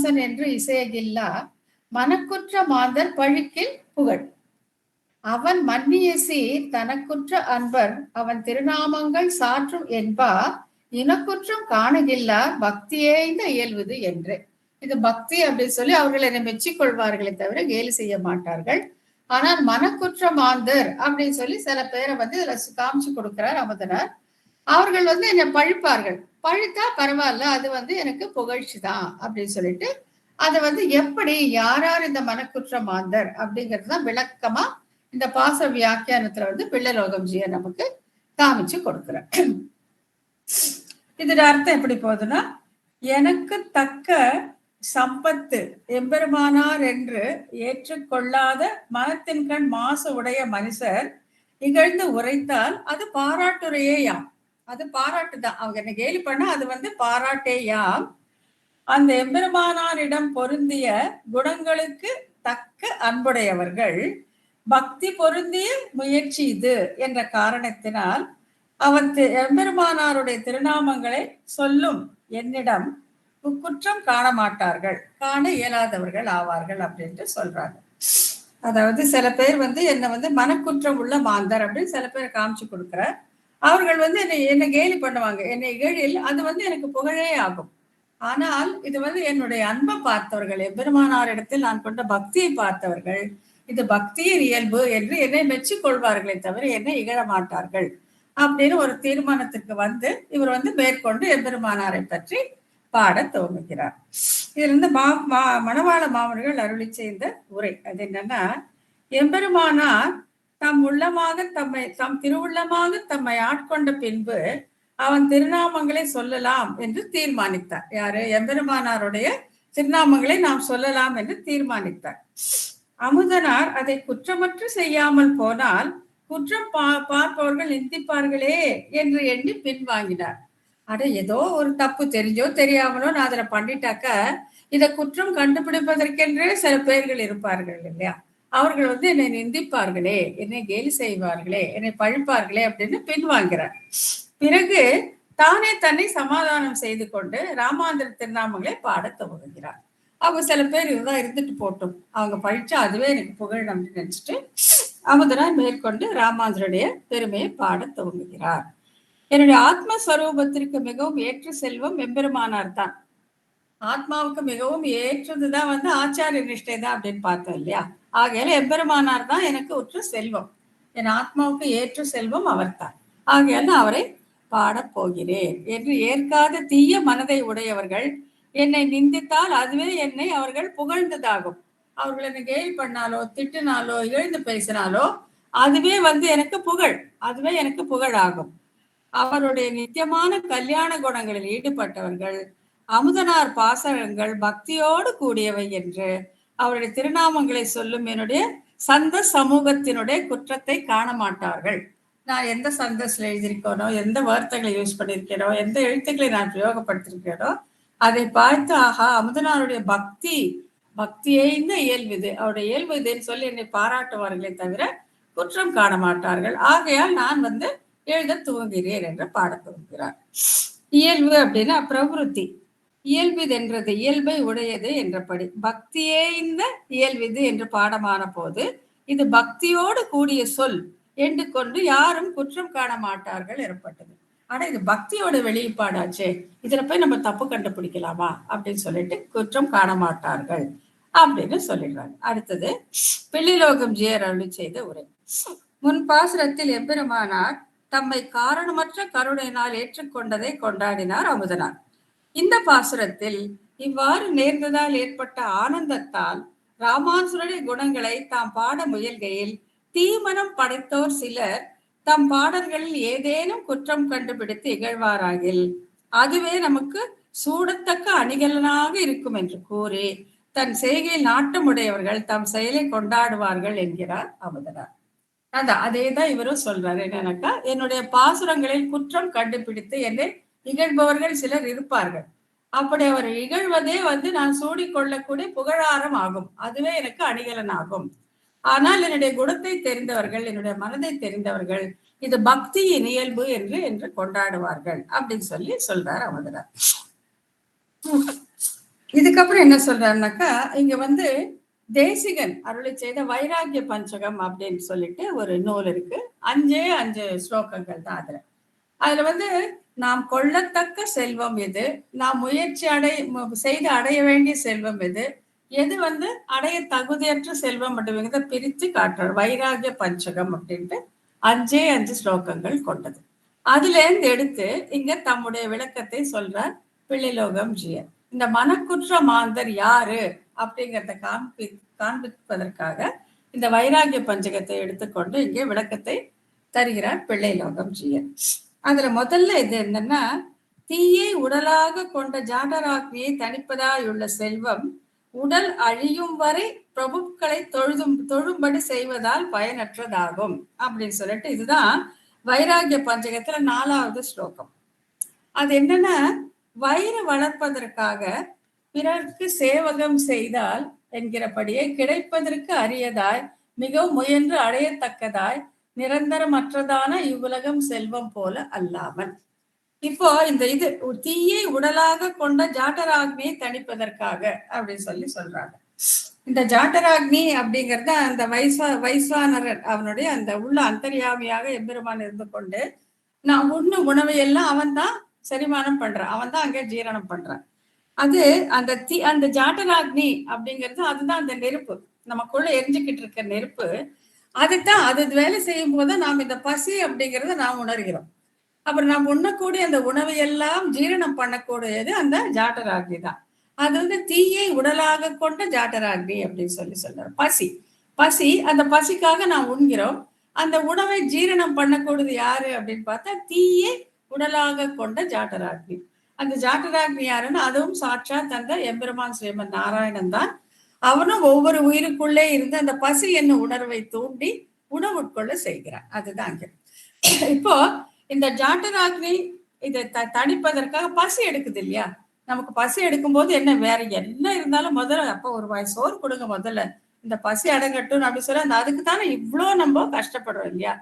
அரசன் என்று இசையகில்லா மனக்குற்ற மாந்தர் பழிக்கில் புகழ். அவன் மன்னிய சீர் தனக்குற்ற அன்பர் அவன் திருநாமங்கள் சாற்றும் என்பா இனக்குற்றம் காணகில்லார் பக்தியேய்ந்த இயல்வது என்று. இது பக்தி அப்படின்னு சொல்லி அவர்கள் என்னை மெச்சிக்கொள்வார்களே தவிர கேலி செய்ய மாட்டார்கள். ஆனால் மனக்குற்ற மாந்தர் அப்படின்னு சொல்லி சில பேரை இதுல காமிச்சு கொடுக்கிறார் அமுதனார். அவர்கள் என்னை பழிப்பார்கள். பழித்தா பரவாயில்ல, அது எனக்கு புகழ்ச்சி தான் அப்படின்னு சொல்லிட்டு அதை எப்படி யார் யார் இந்த மனக்குற்ற மாந்தர் அப்படிங்கிறது தான் விளக்கமா இந்த பாச வியாக்கியானத்துல பிள்ளலோகம்ஜிய நமக்கு காமிச்சு கொடுக்கிறார். இதோட அர்த்தம் எப்படி போகுதுன்னா, எனக்கு தக்க சம்பத்து எம்பெருமானார் என்று ஏற்றுக்கொள்ளாத மனத்தின் கண் மாசு உடைய மனுஷர் இகழ்ந்து உரைத்தால் அது பாராட்டுரையேயாம். அது பாராட்டுதான். அவங்க என்ன கேலி பண்ணா அது பாராட்டேயாம். அந்த எம்பெருமானாரிடம் பொருந்திய குணங்களுக்கு தக்க அன்புடையவர்கள் பக்தி பொருந்திய முயற்சி இது என்ற காரணத்தினால் அவன் எம்பெருமானாருடைய திருநாமங்களை சொல்லும் என்னிடம் குற்றம் காண மாட்டார்கள், காண இயலாதவர்கள் ஆவார்கள் அப்படின்ட்டு சொல்றாங்க. அதாவது சில பேர் என்னை மனக்குற்றம் உள்ள மாந்தர் அப்படின்னு சில பேர் காமிச்சு கொடுக்குற அவர்கள் என்னை கேலி பண்ணுவாங்க. என்னை இகழில் அது எனக்கு புகழே ஆகும். ஆனால் இது என்னுடைய அன்பை பார்த்தவர்கள், எம்பெருமானாரிடத்தில் நான் கொண்ட பக்தியை பார்த்தவர்கள் இது பக்தியின் இயல்பு என்று என்னை மெச்சிக்கொள்வார்களே தவிர என்னை இகழ மாட்டார்கள் அப்படின்னு ஒரு தீர்மானத்துக்கு இவர் மேற்கொண்டு எம்பெருமானாரை பற்றி பாட துவங்குகிறார். இதுல மணவாள மாமன்கள் அருளி செய்த உரை அது என்னன்னா, எம்பெருமானார் தம் உள்ளமாக தம் திருவுள்ளமாக தம்மை ஆட்கொண்ட பின்பு அவன் திருநாமங்களை சொல்லலாம் என்று தீர்மானித்தார். யாரு? எம்பெருமானாருடைய திருநாமங்களை நாம் சொல்லலாம் என்று தீர்மானித்தார். அமுதனார் அதை குற்றமற்று செய்யாமல் போனால் குற்றம் பார்ப்பவர்கள் நிந்திப்பார்களே என்று எண்ணி பின்வாங்கினார். அட ஏதோ ஒரு தப்பு தெரிஞ்சோ தெரியாமலோ நான் அதுல பண்ணிட்டாக்க இதை குற்றம் கண்டுபிடிப்பதற்கென்றே சில பேர்கள் இருப்பார்கள் இல்லையா? அவர்கள் என்னை நிந்திப்பார்களே, என்னை கேலி செய்வார்களே, என்னை பழிப்பார்களே அப்படின்னு பின்வாங்கிறார். பிறகு தானே தன்னை சமாதானம் செய்து கொண்டு ராமாந்திர திருநாமங்களை பாட துவங்குகிறார். அவங்க சில பேர் இதுதான் இருந்துட்டு போட்டும், அவங்க பழிச்சா அதுவே எனக்கு புகழ் அப்படின்னு நினைச்சிட்டு அமுதனார் மேற்கொண்டு ராமாந்திரனுடைய பெருமையை பாட துவங்குகிறார். என்னுடைய ஆத்மஸ்வரூபத்திற்கு மிகவும் ஏற்ற செல்வம் எம்பெருமானார் தான். ஆத்மாவுக்கு மிகவும் ஏற்றதுதான் ஆச்சாரிய நிஷ்டை தான் அப்படின்னு பார்த்தோம் இல்லையா? ஆகையால எம்பெருமானார் தான் எனக்கு உற்ற செல்வம், என் ஆத்மாவுக்கு ஏற்ற செல்வம் அவர் தான். ஆகையால அவரை பாடப் போகிறேன் என்று ஏற்காத தீய மனதை உடையவர்கள் என்னை நிந்தித்தால் அதுவே என்னை அவர்கள் புகழ்ந்ததாகும். அவர்கள் என்னை கேலி பண்ணாலோ திட்டினாலோ எழுந்து பேசினாலோ அதுவே எனக்கு புகழ், அதுவே எனக்கு புகழ் ஆகும். அவருடைய நித்தியமான கல்யாண குணங்களில் ஈடுபட்டவர்கள் அமுதனார் பாசகங்கள் பக்தியோடு கூடியவை என்று அவருடைய திருநாமங்களை சொல்லும் என்னுடைய சந்த சமூகத்தினுடைய குற்றத்தை காண மாட்டார்கள். நான் எந்த சந்தஸ்ல எழுதியிருக்கேனோ, எந்த வார்த்தைகளை யூஸ் பண்ணியிருக்கேனோ, எந்த எழுத்துக்களை நான் பிரயோகப்படுத்திருக்கேனோ அதை பார்த்து ஆஹா அமுதனாருடைய பக்தியைந்த இயல்புது, அவருடைய இயல்பு இதுன்னு சொல்லி என்னை பாராட்டுவார்களே தவிர குற்றம் காண மாட்டார்கள். ஆகையால் நான் எழுத துவங்குகிறேன் என்று பாட துவங்குகிறார். இயல்பு அப்படின்னா பிரவருத்தி, இயல்பிது என்றது இயல்பை உடையது என்றபடி பக்தியே இந்த இயல்பிது என்று பாடமான போது இது பக்தியோடு கூடிய சொல் என்று கொண்டு யாரும் குற்றம் காண மாட்டார்கள் எனப்பட்டது. ஆனா இது பக்தியோட வெளிப்பாடாச்சே, இதுல போய் நம்ம தப்பு கண்டுபிடிக்கலாமா அப்படின்னு சொல்லிட்டு குற்றம் காண மாட்டார்கள் அப்படின்னு சொல்லிடுறாங்க. அடுத்தது பிள்ளைலோகம் ஜியர் அருளி செய்த உரை. முன் பாசுரத்தில் எம்பெருமானார் தம்மை காரணமற்ற கருணையினால் ஏற்றுக்கொண்டதை கொண்டாடினார் அமுதனார். இந்த பாசுரத்தில் இவ்வாறு நேர்ந்ததால் ஏற்பட்ட ஆனந்தத்தால் ராமானுஜருடைய குணங்களை தாம் பாட முயல்கையில் தீமனம் படைத்தோர் சிலர் தம் பாடல்களில் ஏதேனும் குற்றம் கண்டுபிடித்து இகழ்வாராகில் அதுவே நமக்கு சூடத்தக்க அணிகலனாக இருக்கும் என்று கூறி தன் செய்கையில் நாட்டமுடையவர்கள் தம் செயலை கொண்டாடுவார்கள் என்கிறார் அமுதனார். அதேதான் இவரும் சொல்றாரு. என்னன்னாக்கா, என்னுடைய பாசுரங்களில் குற்றம் கண்டுபிடித்து என்னை இகழ்பவர்கள் சிலர் இருப்பார்கள். அப்படி அவர் இகழ்வதே நான் சூடிக்கொள்ளக்கூடிய புகழாரம் ஆகும், அதுவே எனக்கு அணிகலன் ஆகும். ஆனால் என்னுடைய குணத்தை தெரிந்தவர்கள், என்னுடைய மனதை தெரிந்தவர்கள் இது பக்தியின் இயல்பு என்று கொண்டாடுவார்கள் அப்படின்னு சொல்லி சொல்றார் அமுதனார். இதுக்கப்புறம் என்ன சொல்றாருனாக்கா, இங்க வந்து தேசிகன் அருளி செய்த வைராகிய பஞ்சகம் அப்படின்னு சொல்லிட்டு ஒரு நூல் இருக்கு. 5 ஸ்லோகங்கள் தான் அதுல. அதுல வந்து நாம் கொள்ளத்தக்க செல்வம் எது, நாம் முயற்சி செய்து அடைய வேண்டிய செல்வம் எது, எது வந்து அடைய தகுதியற்ற செல்வம் அப்படிங்கிறத பிரித்து காட்டுறார். வைராகிய பஞ்சகம் அப்படின்ட்டு 5 ஸ்லோகங்கள் கொண்டது. அதுல இருந்து எடுத்து இங்க தம்முடைய விளக்கத்தை சொல்றார் பிள்ளைலோகம் ஜியர். இந்த மனக்குற்ற மாந்தர் யாரு அப்படிங்கிறத காண்பிப்பதற்காக இந்த வைராகிய பஞ்சகத்தை எடுத்துக்கொண்டு இங்கே விளக்கத்தை தருகிறார் பிள்ளைலோகம் ஜியர். அதுல முதல்ல இது என்னன்னா, தீயை உடலாக கொண்ட ஜாடராக்னியை தணிப்பதாயுள்ள செல்வம் உடல் அழியும் வரை பிரபுக்களை தொழும்படி செய்வதால் பயனற்றதாகும் அப்படின்னு சொல்லிட்டு, இதுதான் வைராகிய பஞ்சகத்துல 4வது ஸ்லோகம். அது என்னன்னா, வயிறு வளர்ப்பதற்காக பிறர்க்கு சேவகம் செய்தால் என்கிறபடியே கிடைப்பதற்கு அரியதாய் மிகவும் முயன்று அடையத்தக்கதாய் நிரந்தரமற்றதான இவ்வுலகம் செல்வம் போல அல்லாமல். இப்போ இந்த இது தீயை உடலாக கொண்ட ஜாட்டராக்னியை தணிப்பதற்காக அப்படின்னு சொல்றாங்க. இந்த ஜாட்டராக்னி அப்படிங்கறத அந்த வைஸ்வானரர் அவனுடைய அந்த உள்ள அந்தர்யாமியாக எம்பெருமான் இருந்து கொண்டு நான் உணவை எல்லாம் அவன் தான் செரிமானம் பண்றான், அவன் தான் அங்கே ஜீரணம் பண்றான். அது அந்த ஜாட்டராக்னி அப்படிங்கிறது அதுதான் அந்த நெருப்பு, நமக்குள்ள எரிஞ்சுக்கிட்டு இருக்க நெருப்பு. அதுதான் அது வேலை செய்யும் போது நாம் இந்த பசி அப்படிங்கிறத நாம் உணர்கிறோம். அப்புறம் நாம் உண்ணக்கூடிய அந்த உணவை எல்லாம் ஜீரணம் பண்ணக்கூடியது அந்த ஜாட்டராக்னி தான். அது வந்து தீயை உடலாக கொண்ட ஜாட்டராக்னி அப்படின்னு சொல்றார். பசி அந்த பசிக்காக நாம் உண்கிறோம். அந்த உணவை ஜீரணம் பண்ணக்கூடியது யாரு அப்படின்னு பார்த்தா தீயை உடலாக கொண்ட ஜாட்டராக்னி. அந்த ஜாட்டராக்னி யாருன்னா அதுவும் சாட்சாத் அந்த எம்பெருமான் ஸ்ரீமன் நாராயணன் தான். அவனும் ஒவ்வொரு உயிருக்குள்ளே இருந்து அந்த பசி என்னும் உணர்வை தூண்டி உணவுட்கொள்ள செய்கிறான். அதுதான் அங்க. இப்போ இந்த ஜாட்டராக்னி இதை தணிப்பதற்காக பசி எடுக்குது இல்லையா? நமக்கு பசி எடுக்கும் போது என்ன வேற என்ன இருந்தாலும் முதல்ல அப்ப ஒரு வாய் சோறு கொடுங்க, முதல்ல இந்த பசி அடங்கட்டும் அப்படி சொல்லி அந்த அதுக்கு தானே இவ்வளோ நம்ம கஷ்டப்படுறோம் இல்லையா?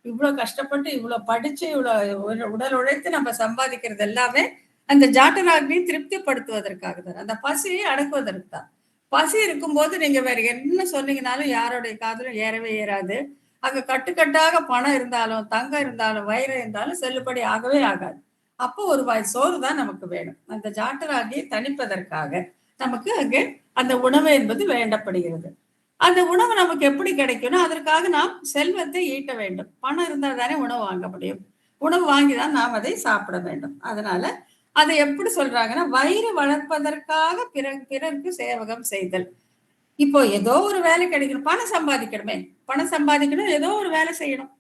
இவ்வளவு கஷ்டப்பட்டு இவ்வளவு படிச்சு இவ்வளவு உடல் உழைத்து நம்ம சம்பாதிக்கிறது எல்லாமே அந்த ஜாட்டராக்னியை திருப்திப்படுத்துவதற்காக தான், அந்த பசியை அடக்குவதற்கு தான். பசி இருக்கும்போது நீங்க வேற என்ன சொன்னீங்கனாலும் யாருடைய காதலும் ஏறவே ஏறாது. அங்க கட்டுக்கட்டாக பணம் இருந்தாலும் தங்கம் இருந்தாலும் வைரம் இருந்தாலும் செல்லுபடி ஆகவே ஆகாது. அப்போ ஒரு வாய் சோறு தான் நமக்கு வேணும். அந்த ஜாட்டராகியை தணிப்பதற்காக நமக்கு அங்கே அந்த உணவு என்பது வேண்டப்படுகிறது. அந்த உணவு நமக்கு எப்படி கிடைக்கும்னா அதற்காக நாம் செல்வத்தை ஈட்ட வேண்டும். பணம் இருந்தால் தானே உணவு வாங்க முடியும். உணவு வாங்கிதான் நாம் அதை சாப்பிட வேண்டும். அதனால அதை எப்படி சொல்றாங்கன்னா வயிறு வளர்ப்பதற்காக பிறருக்கு சேவகம் செய்தல். இப்போ ஏதோ ஒரு வேலை கிடைக்கணும், பணம் சம்பாதிக்கணும், ஏதோ ஒரு வேலை செய்யணும்.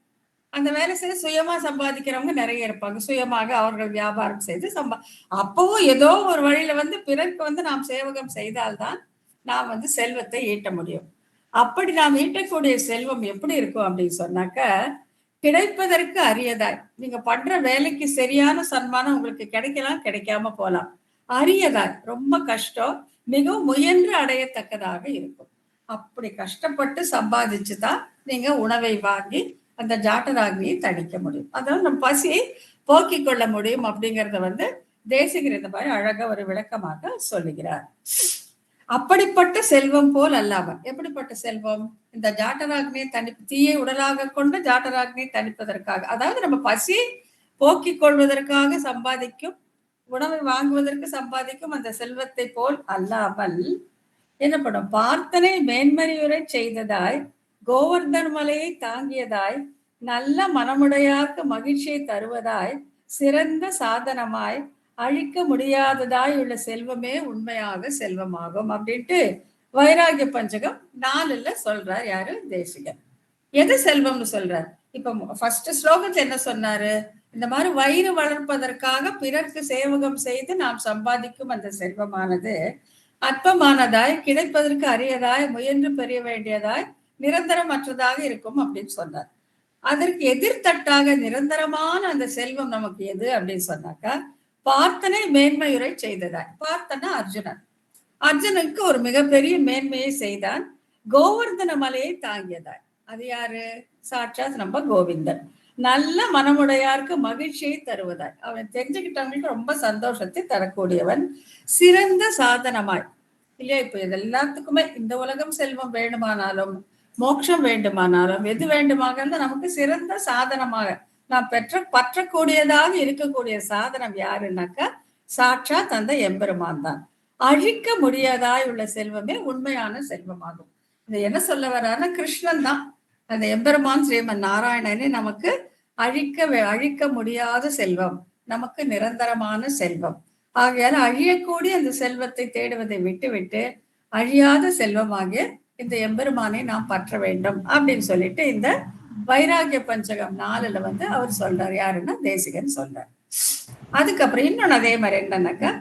அந்த வேலை செய்ய சுயமா சம்பாதிக்கிறவங்க நிறைய இருப்பாங்க. சுயமாக அவர்கள் வியாபாரம் செய்து அப்பவும் ஏதோ ஒரு வழியில வந்து பிறருக்கு வந்து நாம் சேவகம் செய்தால்தான் நாம் வந்து செல்வத்தை ஈட்ட முடியும். அப்படி நாம் ஈட்டக்கூடிய செல்வம் எப்படி இருக்கும் அப்படின்னு சொன்னாக்க கிடைப்பதற்கு அரியதாய். நீங்க பண்ற வேலைக்கு சரியான சன்மானம் உங்களுக்கு கிடைக்கலாம், கிடைக்காம போலாம். அரியதாய் ரொம்ப கஷ்டம், மிகவும் முயன்று அடையத்தக்கதாக இருக்கும். அப்படி கஷ்டப்பட்டு சம்பாதிச்சுதான் நீங்க உணவை வாங்கி அந்த ஜாட்டராக்னியை தணிக்க முடியும். அதாவது நம்ம பசியை போக்கிக் கொள்ள முடியும் அப்படிங்கறத வந்து தேசிகர் இந்த மாதிரி அழகா ஒரு விளக்கமாக சொல்லுகிறார். அப்படிப்பட்ட செல்வம் போல் அல்லாமல் எப்படிப்பட்ட செல்வம்? இந்த ஜாட்டராக்னியை தீயை உடலாக கொண்டு ஜாட்டராக்னியை தணிப்பதற்காக, அதாவது நம்ம பசி போக்கிக் கொள்வதற்காக சம்பாதிக்கும், உணவை வாங்குவதற்கு சம்பாதிக்கும் அந்த செல்வத்தை போல் அல்லாமல் என்ன பண்ணும்? பார்த்தனை மேன்மறியுரை செய்ததாய், கோவர்தன் மலையை தாங்கியதாய், நல்ல மனமுடையார்க்கு மகிழ்ச்சியை தருவதாய், சிறந்த சாதனமாய், அழிக்க முடியாததாய் உள்ள செல்வமே உண்மையாக செல்வமாகும் அப்படின்ட்டு வைராகிய பஞ்சகம் 4ல சொல்றார். யாரு? தேசிகர். எது செல்வம்னு சொல்றார்? இப்ப ஃபர்ஸ்ட் ஸ்லோகத்துல என்ன சொன்னாரு? இந்த மாதிரி வயிறு வளர்ப்பதற்காக பிறர்க்கு சேவகம் செய்து நாம் சம்பாதிக்கும் அந்த செல்வமானது அற்பமானதாய், கிடைப்பதற்கு அரியதாய், முயன்று பெரிய வேண்டியதாய், நிரந்தரமற்றதாக இருக்கும் அப்படின்னு சொன்னார். அதற்கு எதிர்த்தட்டாக நிரந்தரமான அந்த செல்வம் நமக்கு எது அப்படின்னு சொன்னாக்கா பார்த்தனை மேன்மையுரை செய்ததாய். பார்த்தனா அர்ஜுனன். அர்ஜுனுக்கு ஒரு மிகப்பெரிய மேன்மையை செய்தான். கோவர்தன மலையை தாங்கியதாய். அது யாரு? சாட்சாத் நம்ம கோவிந்தன். நல்ல மனமுடையாருக்கு மகிழ்ச்சியை தருவதாய். அவன் தெரிஞ்சுக்கிட்டவங்களுக்கு ரொம்ப சந்தோஷத்தை தரக்கூடியவன். சிறந்த சாதனமாய் இல்லையா? இப்ப இது எல்லாத்துக்குமே இந்த உலகம் செல்வம் வேண்டுமானாலும் மோட்சம் வேண்டுமானாலும் எது வேண்டுமாக நமக்கு சிறந்த சாதனமாக நாம் பற்றக்கூடியதாக இருக்கக்கூடிய சாதனம் யாருன்னாக்கா சாட்சாத் அந்த எம்பெருமான் தான். அழிக்க முடியாதாய் உள்ள செல்வமே உண்மையான செல்வமாகும். இது என்ன சொல்ல வர்றாருன்னா கிருஷ்ணன் தான் அந்த எம்பெருமான் ஸ்ரீமன் நாராயணனே நமக்கு அழிக்க முடியாத செல்வம், நமக்கு நிரந்தரமான செல்வம். ஆகையால் அழியக்கூடிய அந்த செல்வத்தை தேடுவதை விட்டு அழியாத செல்வமாகிய இந்த எம்பெருமானை நாம் பற்ற வேண்டும் அப்படின்னு சொல்லிட்டு இந்த வைராகிய பஞ்சகம் 4 அவர் சொல்றார். யாருன்னா தேசிகன் சொல்றார். அதுக்கப்புறம் இன்னொன்னு அதே மாதிரி என்னன்னாக்கா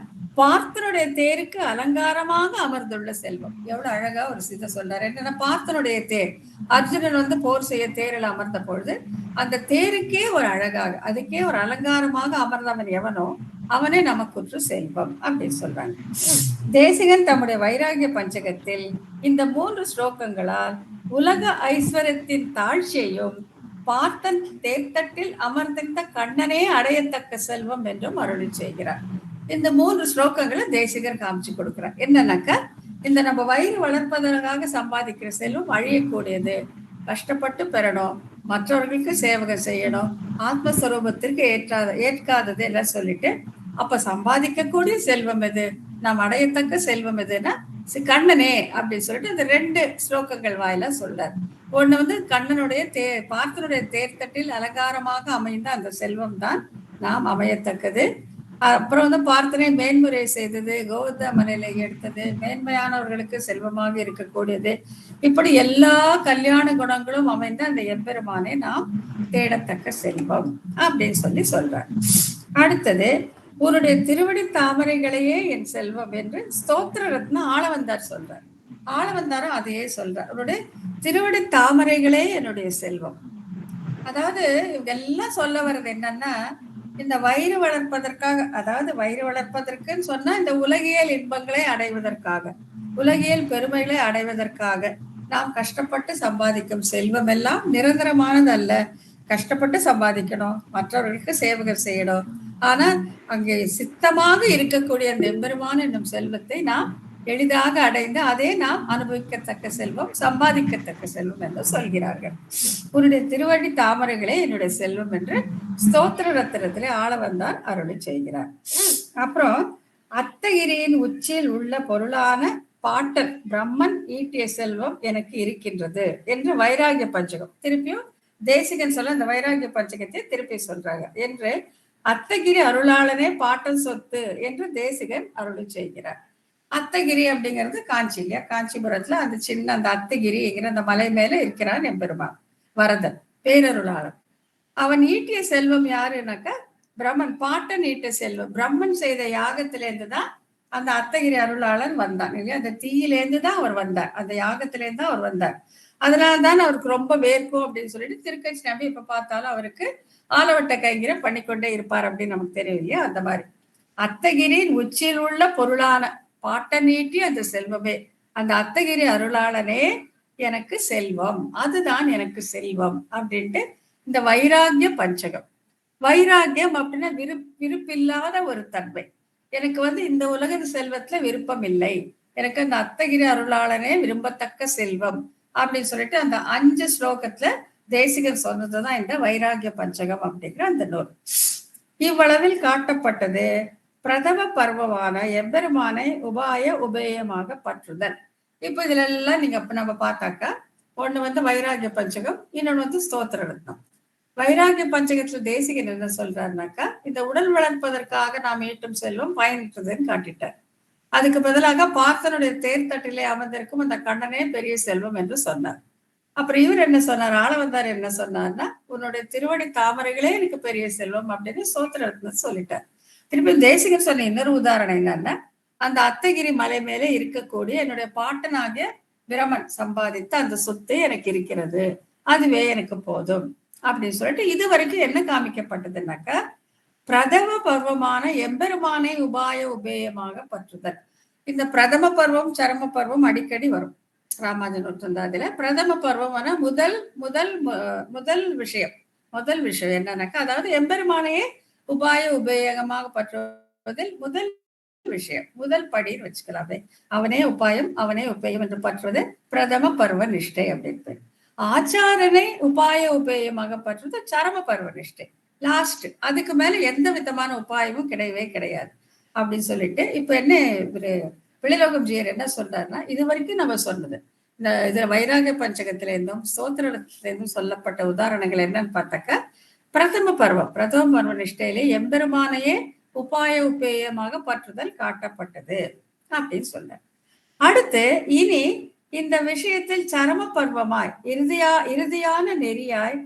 பார்த்தனுடைய தேருக்கு அலங்காரமாக அமர்ந்துள்ள செல்வம். எவ்வளவு அழகா ஒரு சிதை சொல்றாரு. என்னன்னா பார்த்தனுடைய தேர், அர்ஜுனன் போர் செய்ய தேரில் அமர்ந்த பொழுது அந்த தேருக்கே ஒரு அழகாக அதுக்கே ஒரு அலங்காரமாக அமர்ந்தவன் எவனோ அவனே நமக்குற்று செல்வம் அப்படின்னு சொல்றாங்க. தேசிகன் தம்முடைய வைராகிய பஞ்சகத்தில் இந்த 3 ஸ்லோகங்களால் உலக ஐஸ்வர்யத்தின் தாழ்ச்சியையும் பார்த்தன் தேர்தட்டில் அமர்ந்திருந்த கண்ணனே அடையத்தக்க செல்வம் என்றும் அருளி செய்கிறார். இந்த 3 ஸ்லோகங்களை தேசிகர் காமிச்சு கொடுக்கிறார். என்னன்னாக்கா இந்த நம்ம வயிறு வளர்ப்பதற்காக சம்பாதிக்கிற செல்வம் அழியக்கூடியது, கஷ்டப்பட்டு பெறணும், மற்றவர்களுக்கு சேவகம் செய்யணும், ஆத்மஸ்வரூபத்திற்கு ஏற்காதது எல்லாம் சொல்லிட்டு அப்ப சம்பாதிக்கக்கூடிய செல்வம் எது, நாம் அடையத்தக்க செல்வம் எதுன்னா கண்ணனே அப்படின்னு சொல்லிட்டு இந்த 2 ஸ்லோகங்கள் வாயில சொல்றார். ஒண்ணு கண்ணனுடைய பார்த்தனுடைய தேர்தட்டில் அலங்காரமாக அமைந்த அந்த செல்வம் தான் நாம் அமையத்தக்கது. அப்புறம் பார்த்தனை மேன்முறை செய்தது, கோவர்தமனையில எடுத்தது, மேன்மையானவர்களுக்கு செல்வமாக இருக்கக்கூடியது, இப்படி எல்லா கல்யாண குணங்களும் அமைந்த அந்த எம்பெருமானை நாம் தேடத்தக்க செல்வம் அப்படின்னு சொல்றார். அடுத்தது உன்னுடைய திருவடி தாமரைகளையே என் செல்வம் என்று ஸ்தோத்திர ரத்ன ஆளவந்தார் சொல்றார். ஆளவந்தாரும் அதையே சொல்றார். உன்னுடைய திருவடி தாமரைகளே என்னுடைய செல்வம். அதாவது இவங்க எல்லாம் சொல்ல வர்றது என்னன்னா இந்த வயிறு வளர்ப்பதற்காக, அதாவது வயிறு வளர்ப்பதற்குன்னு சொன்னா இந்த உலகியல் இன்பங்களை அடைவதற்காக, உலகியல் பெருமைகளை அடைவதற்காக நாம் கஷ்டப்பட்டு சம்பாதிக்கும் செல்வம் எல்லாம் நிரந்தரமானது அல்ல. கஷ்டப்பட்டு சம்பாதிக்கணும், மற்றவர்களுக்கு சேவகம் செய்யணும். ஆனா அங்கே சித்தமாக இருக்கக்கூடிய அந்த எம்பெருமான் என்னும் செல்வத்தை நாம் எளிதாக அடைந்து அதை நாம் அனுபவிக்கத்தக்க செல்வம், சம்பாதிக்கத்தக்க செல்வம் என்று சொல்கிறார்கள். உன்னுடைய திருவடி தாமரைகளே என்னுடைய செல்வம் என்று ஸ்தோத்திர ரத்தினத்திலே ஆளவந்தார் அருளி செய்கிறார். அப்புறம் அத்தகிரியின் உச்சியில் உள்ள பொருளான பாட்டன் பிரம்மன் ஈட்டிய செல்வம் எனக்கு இருக்கின்றது என்று வைராகிய பஞ்சகம் திருப்பியும் தேசிகன் சொல்ல அந்த வைராகிய பஞ்சகத்தை திருப்பி சொல்றாங்க. என்று அத்தகிரி அருளாளனே பாட்டன் சொத்து என்று தேசிகன் அருளி செய்கிறார். அத்தகிரி அப்படிங்கிறது காஞ்சி இல்லையா? காஞ்சிபுரத்துல அந்த சின்ன அந்த அத்தகிரிங்கிற அந்த மலை மேல இருக்கிறான் எம்பெருமான் வரதன் பேரருளாளன். அவன் ஈட்டிய செல்வம் யாருன்னாக்கா பிரம்மன். பாட்டன் ஈட்டிய செல்வம் பிரம்மன் செய்த யாகத்திலேருந்து தான் அந்த அத்தகிரி அருளாளன் வந்தான் இல்லையா? அந்த தீயிலேருந்து தான் அவர் வந்தார், அந்த யாகத்திலேருந்து தான் அவர் வந்தார். அதனால்தான் அவருக்கு ரொம்ப வேர்க்கும் அப்படின்னு சொல்லிட்டு திருக்கட்சி நம்பி இப்ப பார்த்தாலும் அவருக்கு ஆலவட்ட கைங்கிற பண்ணிக்கொண்டே இருப்பார் அப்படின்னு நமக்கு தெரியும் இல்லையா? அந்த மாதிரி அத்தகிரியின் உச்சியில் உள்ள பொருளான பாட்ட நீட்டி அந்த செல்வமே, அந்த அத்தகிரி அருளாளனே எனக்கு செல்வம், அதுதான் எனக்கு செல்வம் அப்படின்ட்டு இந்த வைராகிய பஞ்சகம். வைராகியம் அப்படின்னா விருப்பில்லாத ஒரு தன்மை. எனக்கு இந்த உலக செல்வத்துல விருப்பம் இல்லை, எனக்கு அந்த அத்தகிரி அருளாளனே விரும்பத்தக்க செல்வம் அப்படின்னு சொல்லிட்டு அந்த 5 ஸ்லோகத்துல தேசிகர் சொன்னதுதான் இந்த வைராகிய பஞ்சகம் அப்படிங்கிற அந்த நூல். இவ்வளவில் காட்டப்பட்டது பிரதம பர்வமான எம்பெருமானை உபாய உபேயமாக பற்றுதல். இப்ப இதுல எல்லாம் நீங்க நம்ம பார்த்தாக்கா ஒண்ணு வைராகிய பஞ்சகம், இன்னொன்னு ஸ்தோத்திர ரத்னம். வைராகிய பஞ்சகத்துல தேசிகன் என்ன சொல்றாருனாக்கா இந்த உடல் வளர்ப்பதற்காக நாம் ஈட்டும் செல்வம் பயனிட்டதுன்னு காட்டிட்டார். அதுக்கு பதிலாக பார்த்தனுடைய தேர்தட்டிலே அமர்ந்திருக்கும் அந்த கண்ணனே பெரிய செல்வம் என்று சொன்னார். அப்புறம் இவர் என்ன சொன்னார், ஆளவந்தார் என்ன சொன்னார்னா உன்னுடைய திருவடி தாமரைகளே எனக்கு பெரிய செல்வம் அப்படின்னு ஸ்தோத்திர ரத்னம் சொல்லிட்டார். திருப்பி தேசிகன் சொன்ன இன்னொரு உதாரணம் என்னன்னா அந்த அத்தகிரி மலை மேலே இருக்கக்கூடிய என்னுடைய பாட்டனாகிய பிரமன் சம்பாதித்த அந்த சொத்து எனக்கு இருக்கிறது, அதுவே எனக்கு போதும் அப்படின்னு சொல்லிட்டு இது வரைக்கும் என்ன காமிக்கப்பட்டதுன்னாக்கா பிரதம பருவமான எம்பெருமானை உபாய உபேயமாக பற்றுதல். இந்த பிரதம பருவம் சரம பருவம் அடிக்கடி வரும் ராமானுஜன் நூற்றாண்டுல. பிரதம பருவமான முதல் முதல் முதல் விஷயம் முதல் விஷயம் என்னன்னாக்கா, அதாவது எம்பெருமானையே உபாய உபயோகமாக பற்றுவதில் முதல் விஷயம், முதல் படின்னு வச்சுக்கலாமே. அவனே உபாயம், அவனே உபயம் என்று பற்றுவது பிரதம பருவ நிஷ்டை அப்படின்னு. ஆச்சாரனை உபாய உபயமாக பற்றுவது சரம பருவ நிஷ்டை, லாஸ்ட். அதுக்கு மேல எந்த விதமான உபாயமும் கிடையவே கிடையாது அப்படின்னு சொல்லிட்டு, இப்ப என்ன இவரு பிள்ளைலோகம் ஜீயர் என்ன சொல்றாருன்னா, இது வரைக்கும் நம்ம சொன்னது இந்த இதுல வைராக பஞ்சகத்தில இருந்தும் ஸ்தோத்திரத்துல இருந்தும் சொல்லப்பட்ட உதாரணங்கள் என்னன்னு பார்த்தாக்கா, பிரதம பருவ நிஷ்டையிலே எம்பெருமானையே உபாய உபேயமாக பற்றுதல் காட்டப்பட்டது அப்படின்னு சொல்ல. அடுத்து இனி இந்த விஷயத்தில் சரம பருவமாய் இறுதியான நெறியாய்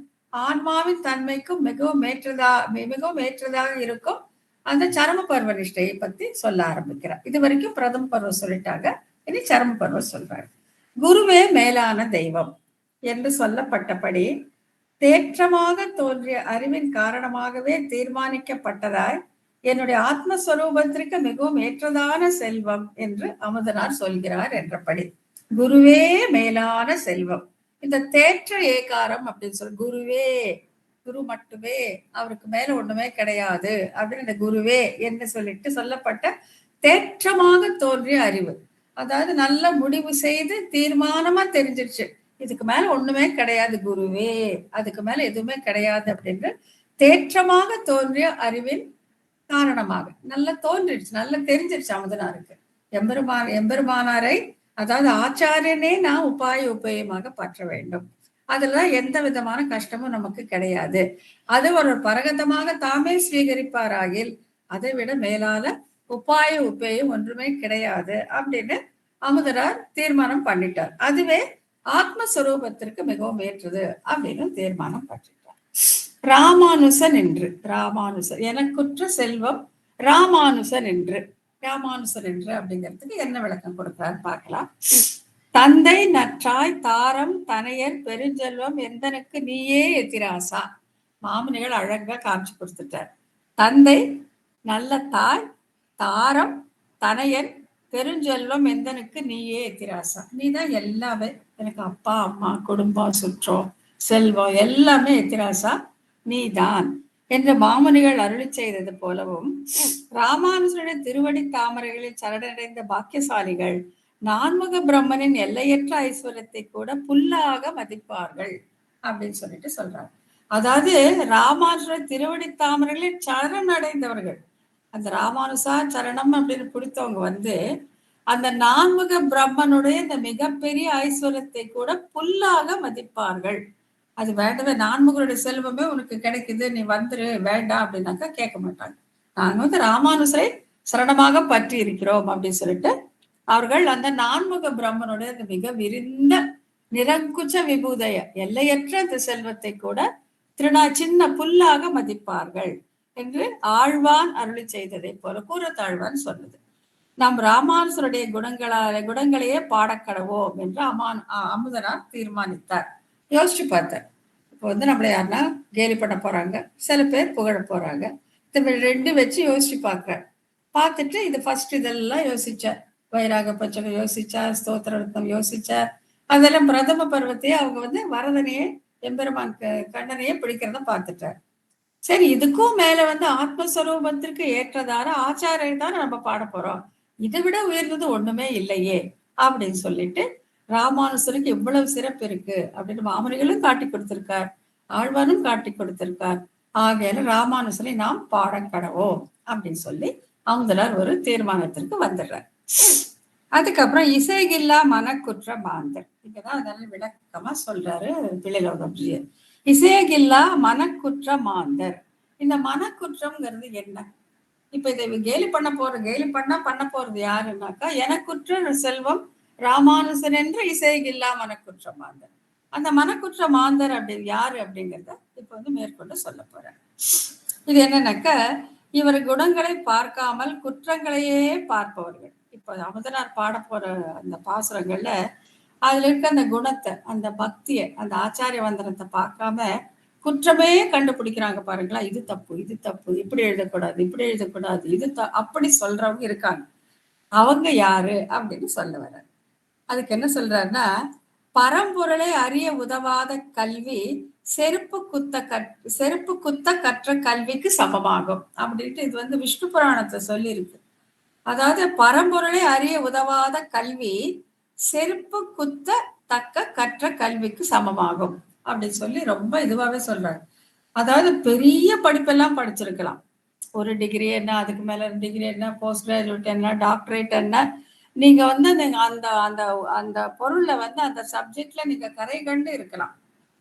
ஆன்மாவின் தன்மைக்கும் மிகவும் ஏற்றதாக இருக்கும் அந்த சரம பருவ நிஷ்டையை பத்தி சொல்ல ஆரம்பிக்கிறார். இது வரைக்கும் பிரதம பருவம் சொல்லிட்டாங்க, இனி சரம பருவம் சொல்றாரு. குருவே மேலான தெய்வம் என்று சொல்லப்பட்டபடி தேற்றமாக தோன்றிய அறிவின் காரணமாகவே தீர்மானிக்கப்பட்டதாய் என்னுடைய ஆத்மஸ்வரூபத்திற்கு மிகவும் ஏற்றதான செல்வம் என்று அமுதனார் சொல்கிறார் என்றபடி குருவே மேலான செல்வம். இந்த தேற்ற ஏகாரம் அப்படின்னு சொல்லி குருவே, குரு மட்டுமே, அவருக்கு மேல ஒண்ணுமே கிடையாது அப்படின்னு இந்த குருவே என்று சொல்லிட்டு சொல்லப்பட்ட தேற்றமாக தோன்றிய அறிவு, அதாவது நல்ல முடிவு செய்து தீர்மானமா தெரிஞ்சிருச்சு இதுக்கு மேல ஒண்ணுமே கிடையாது குருவே, அதுக்கு மேல எதுவுமே கிடையாது அப்படின்னு தேற்றமாக தோன்றிய அறிவின் காரணமாக நல்லா தோன்றிடுச்சு, நல்லா தெரிஞ்சிருச்சு அமுதனாருக்கு. எம்பெருமானாரை அதாவது ஆச்சாரியனே நான் உபாய உபயமாக பற்ற வேண்டும், அதுல எந்த விதமான கஷ்டமும் நமக்கு கிடையாது, அது ஒரு பரகதமாக தாமே ஸ்வீகரிப்பாராகில் அதை விட மேலால உபாய உபயம் ஒன்றுமே கிடையாது அப்படின்னு அமுதனார் தீர்மானம் பண்ணிட்டார். அதுவே ஆத்மஸ்வரூபத்திற்கு மிகவும் ஏற்றது அப்படின்னு தீர்மானம் பண்ணிட்டார். ராமானுசன் என்று, ராமானுசர் எனக்குற்ற செல்வம் ராமானுசன் என்று, ராமானுசன் என்று அப்படிங்கிறதுக்கு என்ன விளக்கம் கொடுக்கிறார் பார்க்கலாம். தந்தை நற்றாய் தாரம் தனையர் பெருஞ்செல்வம் எந்தனுக்கு நீயே எதிராசா. மாமுனிகள் அழகா காமிச்சு கொடுத்துட்டார். தந்தை நல்ல தாய், தாரம் தனையன் பெருஞ்செல்வம் எந்தனுக்கு நீயே எத்திராசா. நீதான் எல்லாமே, எனக்கு அப்பா அம்மா குடும்பம் சுற்றம் செல்வம் எல்லாமே எத்திராசா நீதான் என்று மாமுனிகள் அருளி செய்தது போலவும் ராமானுஜனுடைய திருவடி தாமரைகளில் சரணடைந்த பாக்கியசாலிகள் நான்முக பிரம்மனின் எல்லையற்ற ஐஸ்வர்யத்தை கூட புல்லாக மதிப்பார்கள் அப்படின்னு சொல்லிட்டு சொல்றாங்க. அதாவது ராமானுஜனுடைய திருவடி தாமரைகளில் சரணடைந்தவர்கள், அந்த ராமானுசா சரணம் அப்படின்னு பிடித்தவங்க அந்த நான்முக பிரம்மனுடைய இந்த மிகப்பெரிய ஐஸ்வர்யத்தை கூட புல்லாக மதிப்பார்கள். அது வேண்டவே, நான்முகருடைய செல்வமே உனக்கு கிடைக்குது நீ வந்துரு வேண்டாம் அப்படின்னாக்கா கேட்க மாட்டாங்க. நாங்க ராமானுசரை சரணமாக பற்றி இருக்கிறோம் அப்படின்னு சொல்லிட்டு அவர்கள் அந்த நான்முக பிரம்மனுடைய அந்த மிக விரிந்த நிரங்குச்ச விபூதய எல்லையற்ற அந்த செல்வத்தை கூட சின்ன புல்லாக மதிப்பார்கள் என்று ஆழ்வான் அருளி செய்ததை போல கூறத்தாழ்வான் சொன்னது. நாம் ராமானுசருடைய குணங்களையே பாடக்கடவோம் என்று அமுதனார் தீர்மானித்தார். யோசிச்சு பார்த்தார். இப்போ நம்மள யாருன்னா கேலி பண்ண போறாங்க, சில பேர் புகழ போறாங்க, இந்த ரெண்டு வச்சு யோசிச்சு பார்த்துட்டு இது ஃபர்ஸ்ட் இதெல்லாம் யோசிச்சார். வைராக பஞ்சகம் யோசிச்சார், ஸ்தோத்திரம் யோசிச்சார். அதெல்லாம் பிரதம பருவத்தையே அவங்க வரதனையே எம்பெருமான் கண்ணனையே பிடிக்கிறத பார்த்துட்டார். சரி, இதுக்கும் மேல ஆத்மஸ்வரூபத்திற்கு ஏற்றதான ஆச்சாரியர் தான் நம்ம பாட போறோம், இதை விட உயர்ந்தது ஒண்ணுமே இல்லையே அப்படின்னு சொல்லிட்டு ராமானுசருக்கு இவ்வளவு சிறப்பு இருக்கு அப்படின்னு மாமுனிகளும் காட்டி கொடுத்திருக்கார், ஆழ்வானும் காட்டி கொடுத்திருக்கார். ஆகையால ராமானுசனை நாம் பாடக்கடவோம் அப்படின்னு சொல்லி அமுதனார் ஒரு தீர்மானத்திற்கு வந்துடுறார். அதுக்கப்புறம் இசைகில்லா மனக்குற்ற மாந்தர், இங்கதான் அதனால விளக்கமா சொல்றாரு பிள்ளைலோகம். இசைகில்லா மனக்குற்ற மாந்தர். இந்த மனக்குற்றம்ங்கிறது என்ன? இப்ப இதை கேலி பண்ண போறது யாருன்னாக்கா, எனக்குற்ற செல்வம் ராமானுசன் என்று இசைகில்லா மனக்குற்ற மாந்தர். அந்த மனக்குற்ற மாந்தர் அப்படி யாரு அப்படிங்கிறத இப்ப மேற்கொண்டு சொல்ல போறேன். இது என்னன்னாக்கா, இவர் குணங்களை பார்க்காமல் குற்றங்களையே பார்ப்பவர்கள். இப்ப அமுதனார் பாட போற அந்த பாசுரங்கள்ல அதுல இருக்க அந்த குணத்தை, அந்த பக்தியை, அந்த ஆச்சாரிய வந்தனத்தை பார்க்காம குற்றமே கண்டுபிடிக்கிறாங்க பாருங்களா. இது தப்பு, இது தப்பு, இப்படி எழுதக்கூடாது, இப்படி எழுதக்கூடாது, இது அப்படி சொல்றவங்க இருக்காங்க. அவங்க யாரு அப்படின்னு சொல்ல வர. அதுக்கு என்ன சொல்றாருன்னா, பரம்பொருளை அறிய உதவாத கல்வி செருப்பு குத்த கற்ற கல்விக்கு சமமாகும் அப்படின்ட்டு இது வந்து விஷ்ணு புராணத்தை சொல்லியிருக்கு. அதாவது பரம்பொருளை அறிய உதவாத கல்வி செருப்பு குத்த தக்க கற்ற கல்விக்கு சமமாகும் அப்படின்னு சொல்லி ரொம்ப இதுவாகவே சொல்றாங்க. அதாவது பெரிய படிப்பெல்லாம் படிச்சிருக்கலாம், ஒரு டிகிரி என்ன, அதுக்கு மேல டிகிரி என்ன, போஸ்ட் கிராஜுவேட் என்ன, டாக்டரேட் என்ன, நீங்க வந்து நீங்க அந்த அந்த அந்த பொருள்ல வந்து அந்த சப்ஜெக்ட்ல நீங்க கரை கண்டு இருக்கலாம்.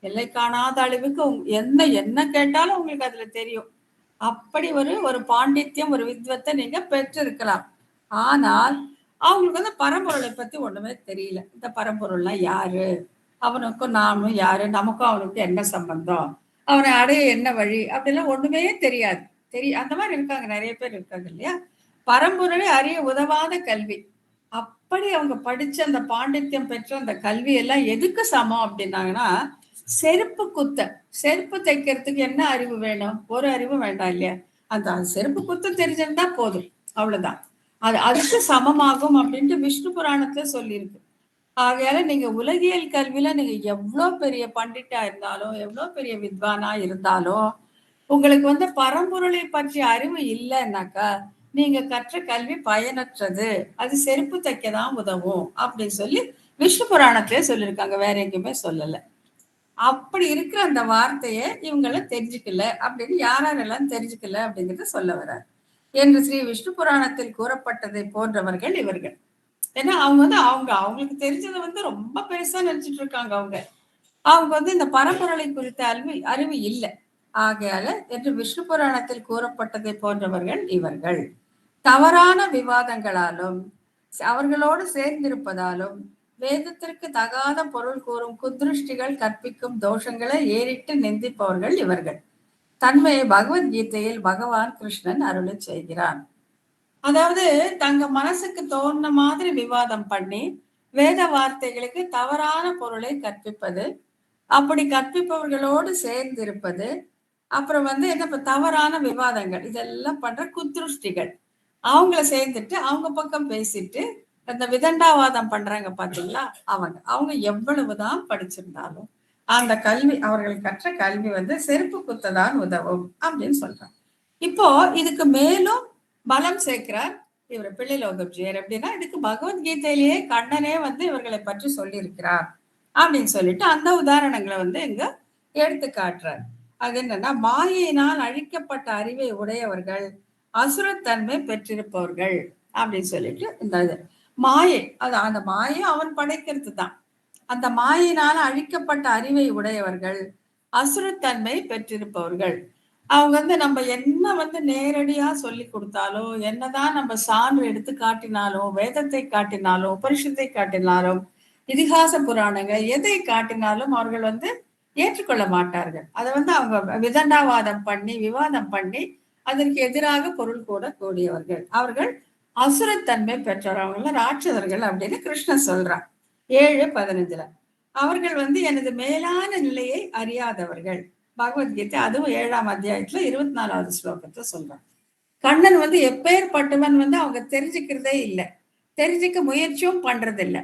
எல்லை காணாத அளவுக்கு என்ன என்ன கேட்டாலும் உங்களுக்கு அதுல தெரியும். அப்படி ஒரு பாண்டித்யம், ஒரு வித்வத்தை நீங்க பெற்று இருக்கலாம். ஆனால் அவங்களுக்கு வந்து பரம்பொருளை பத்தி ஒண்ணுமே தெரியல. இந்த பரம்பொருள்லாம் யாரு, அவனுக்கும் நானும் யாரு, நமக்கும் அவனுக்கும் என்ன சம்பந்தம், அவனை அடைய என்ன வழி, அப்படிலாம் ஒண்ணுமே தெரியாது. அந்த மாதிரி இருக்காங்க, நிறைய பேர் இருக்காங்க இல்லையா. பரம்பொருளை அறிய உதவாத கல்வி. அப்படி அவங்க படிச்ச அந்த பாண்டித்யம் பெற்ற அந்த கல்வி எல்லாம் எதுக்கு சமம் அப்படின்னாங்கன்னா, செருப்பு தைக்கிறதுக்கு என்ன அறிவு வேணும், ஒரு அறிவு வேண்டாம் இல்லையா. அந்த செருப்பு குத்த தெரிஞ்சிருந்தா போதும், அவ்வளவுதான். அதுக்கு சமமாகும் அப்படின்ட்டு விஷ்ணு புராணத்துல சொல்லியிருக்கு. ஆகையால நீங்க உலகியல் கல்வியில நீங்க எவ்வளவு பெரிய பண்டிட்டா இருந்தாலும், எவ்வளவு பெரிய வித்வானா இருந்தாலும், உங்களுக்கு வந்து பரம்பொருளை பற்றிய அறிவு இல்லைன்னாக்கா நீங்க கற்ற கல்வி பயனற்றது, அது செருப்பு தைக்கதான் உதவும் அப்படின்னு சொல்லி விஷ்ணு புராணத்திலே சொல்லியிருக்காங்க, வேற எங்கேயுமே சொல்லல. அப்படி இருக்கிற அந்த வார்த்தையை இவங்கள தெரிஞ்சுக்கல அப்படின்னு யாரெல்லாம் தெரிஞ்சுக்கல அப்படிங்கிறத சொல்ல வர்றார். என்று ஸ்ரீ விஷ்ணு புராணத்தில் கூறப்பட்டதை போன்றவர்கள் இவர்கள். ஏன்னா அவங்க வந்து அவங்களுக்கு தெரிஞ்சதை வந்து ரொம்ப பெருசா நினைச்சிட்டு இருக்காங்க. அவங்க வந்து இந்த பரம்பொருளை குறித்த அறிவு இல்லை. ஆகையால என்று விஷ்ணு புராணத்தில் கூறப்பட்டதை போன்றவர்கள் இவர்கள். தவறான விவாதங்களாலும் அவர்களோடு சேர்ந்திருப்பதாலும் வேதத்திற்கு தகாத பொருள் கூறும் குதிருஷ்டிகள் கற்பிக்கும் தோஷங்களை ஏறிட்டு நிந்திப்பவர்கள் இவர்கள். தன்மையை பகவத்கீதையில் பகவான் கிருஷ்ணன் அருளை செய்கிறான். அதாவது தங்க மனசுக்கு தோன்ற மாதிரி விவாதம் பண்ணி வேத வார்த்தைகளுக்கு தவறான பொருளை கற்பிப்பது, அப்படி கற்பிப்பவர்களோடு சேர்ந்திருப்பது, அப்புறம் வந்து என்ன தவறான விவாதங்கள் இதெல்லாம் பண்ற குத்ருஷ்டிகள், அவங்கள சேர்ந்துட்டு அவங்க பக்கம் பேசிட்டு அந்த விதண்டாவாதம் பண்றாங்க பாத்தீங்களா, அவங்க எவ்வளவுதான் படிச்சிருந்தாலும் அந்த கல்வி, அவர்கள் கற்ற கல்வி வந்து செருப்பு குத்ததான் உதவும் அப்படின்னு சொல்றாங்க. இப்போ இதுக்கு மேலும் பலம் சேர்க்கிறார் இவர் பிள்ளைலோகப்ஜியர். எப்படின்னா, இதுக்கு பகவத்கீதையிலேயே கண்ணனே வந்து இவர்களை பற்றி சொல்லியிருக்கிறார் அப்படின்னு சொல்லிட்டு அந்த உதாரணங்களை வந்து இங்க எடுத்து காட்டுறார். அது என்னன்னா, மாயினால் அழிக்கப்பட்ட அறிவை உடையவர்கள் அசுரத்தன்மை பெற்றிருப்பவர்கள் அப்படின்னு சொல்லிட்டு இந்த மாயை, அது அந்த மாயை அவன் படைக்கிறது தான். அந்த மாயினால் அழிக்கப்பட்ட அறிவை உடையவர்கள் அசுரத்தன்மை பெற்றிருப்பவர்கள். அவங்க வந்து நம்ம என்ன வந்து நேரடியா சொல்லி கொடுத்தாலோ, என்னதான் நம்ம சான்று எடுத்து காட்டினாலும், வேதத்தை காட்டினாலும், உபனிஷத்தை காட்டினாலும், இதிகாச புராணங்கள் எதை காட்டினாலும் அவர்கள் வந்து ஏற்றுக்கொள்ள மாட்டார்கள். அதை வந்து அவங்க விதண்டாவாதம் பண்ணி விவாதம் பண்ணி அதற்கு எதிராக பொருள் கூட கூடியவர்கள். அவர்கள் அசுரத்தன்மை பெற்றவர்கள், ராட்சதர்கள் அப்படின்னு கிருஷ்ணன் சொல்றான் 7:15. அவர்கள் வந்து எனது மேலான நிலையை அறியாதவர்கள். பகவத்கீதை அதுவும் 7ஆம் அத்தியாயத்துல 24வது ஸ்லோகத்தை சொல்றான். கண்ணன் வந்து எப்பேற்பட்டவன் வந்து அவங்க தெரிஞ்சுக்கிறதே இல்லை, தெரிஞ்சுக்க முயற்சியும் பண்றதில்லை.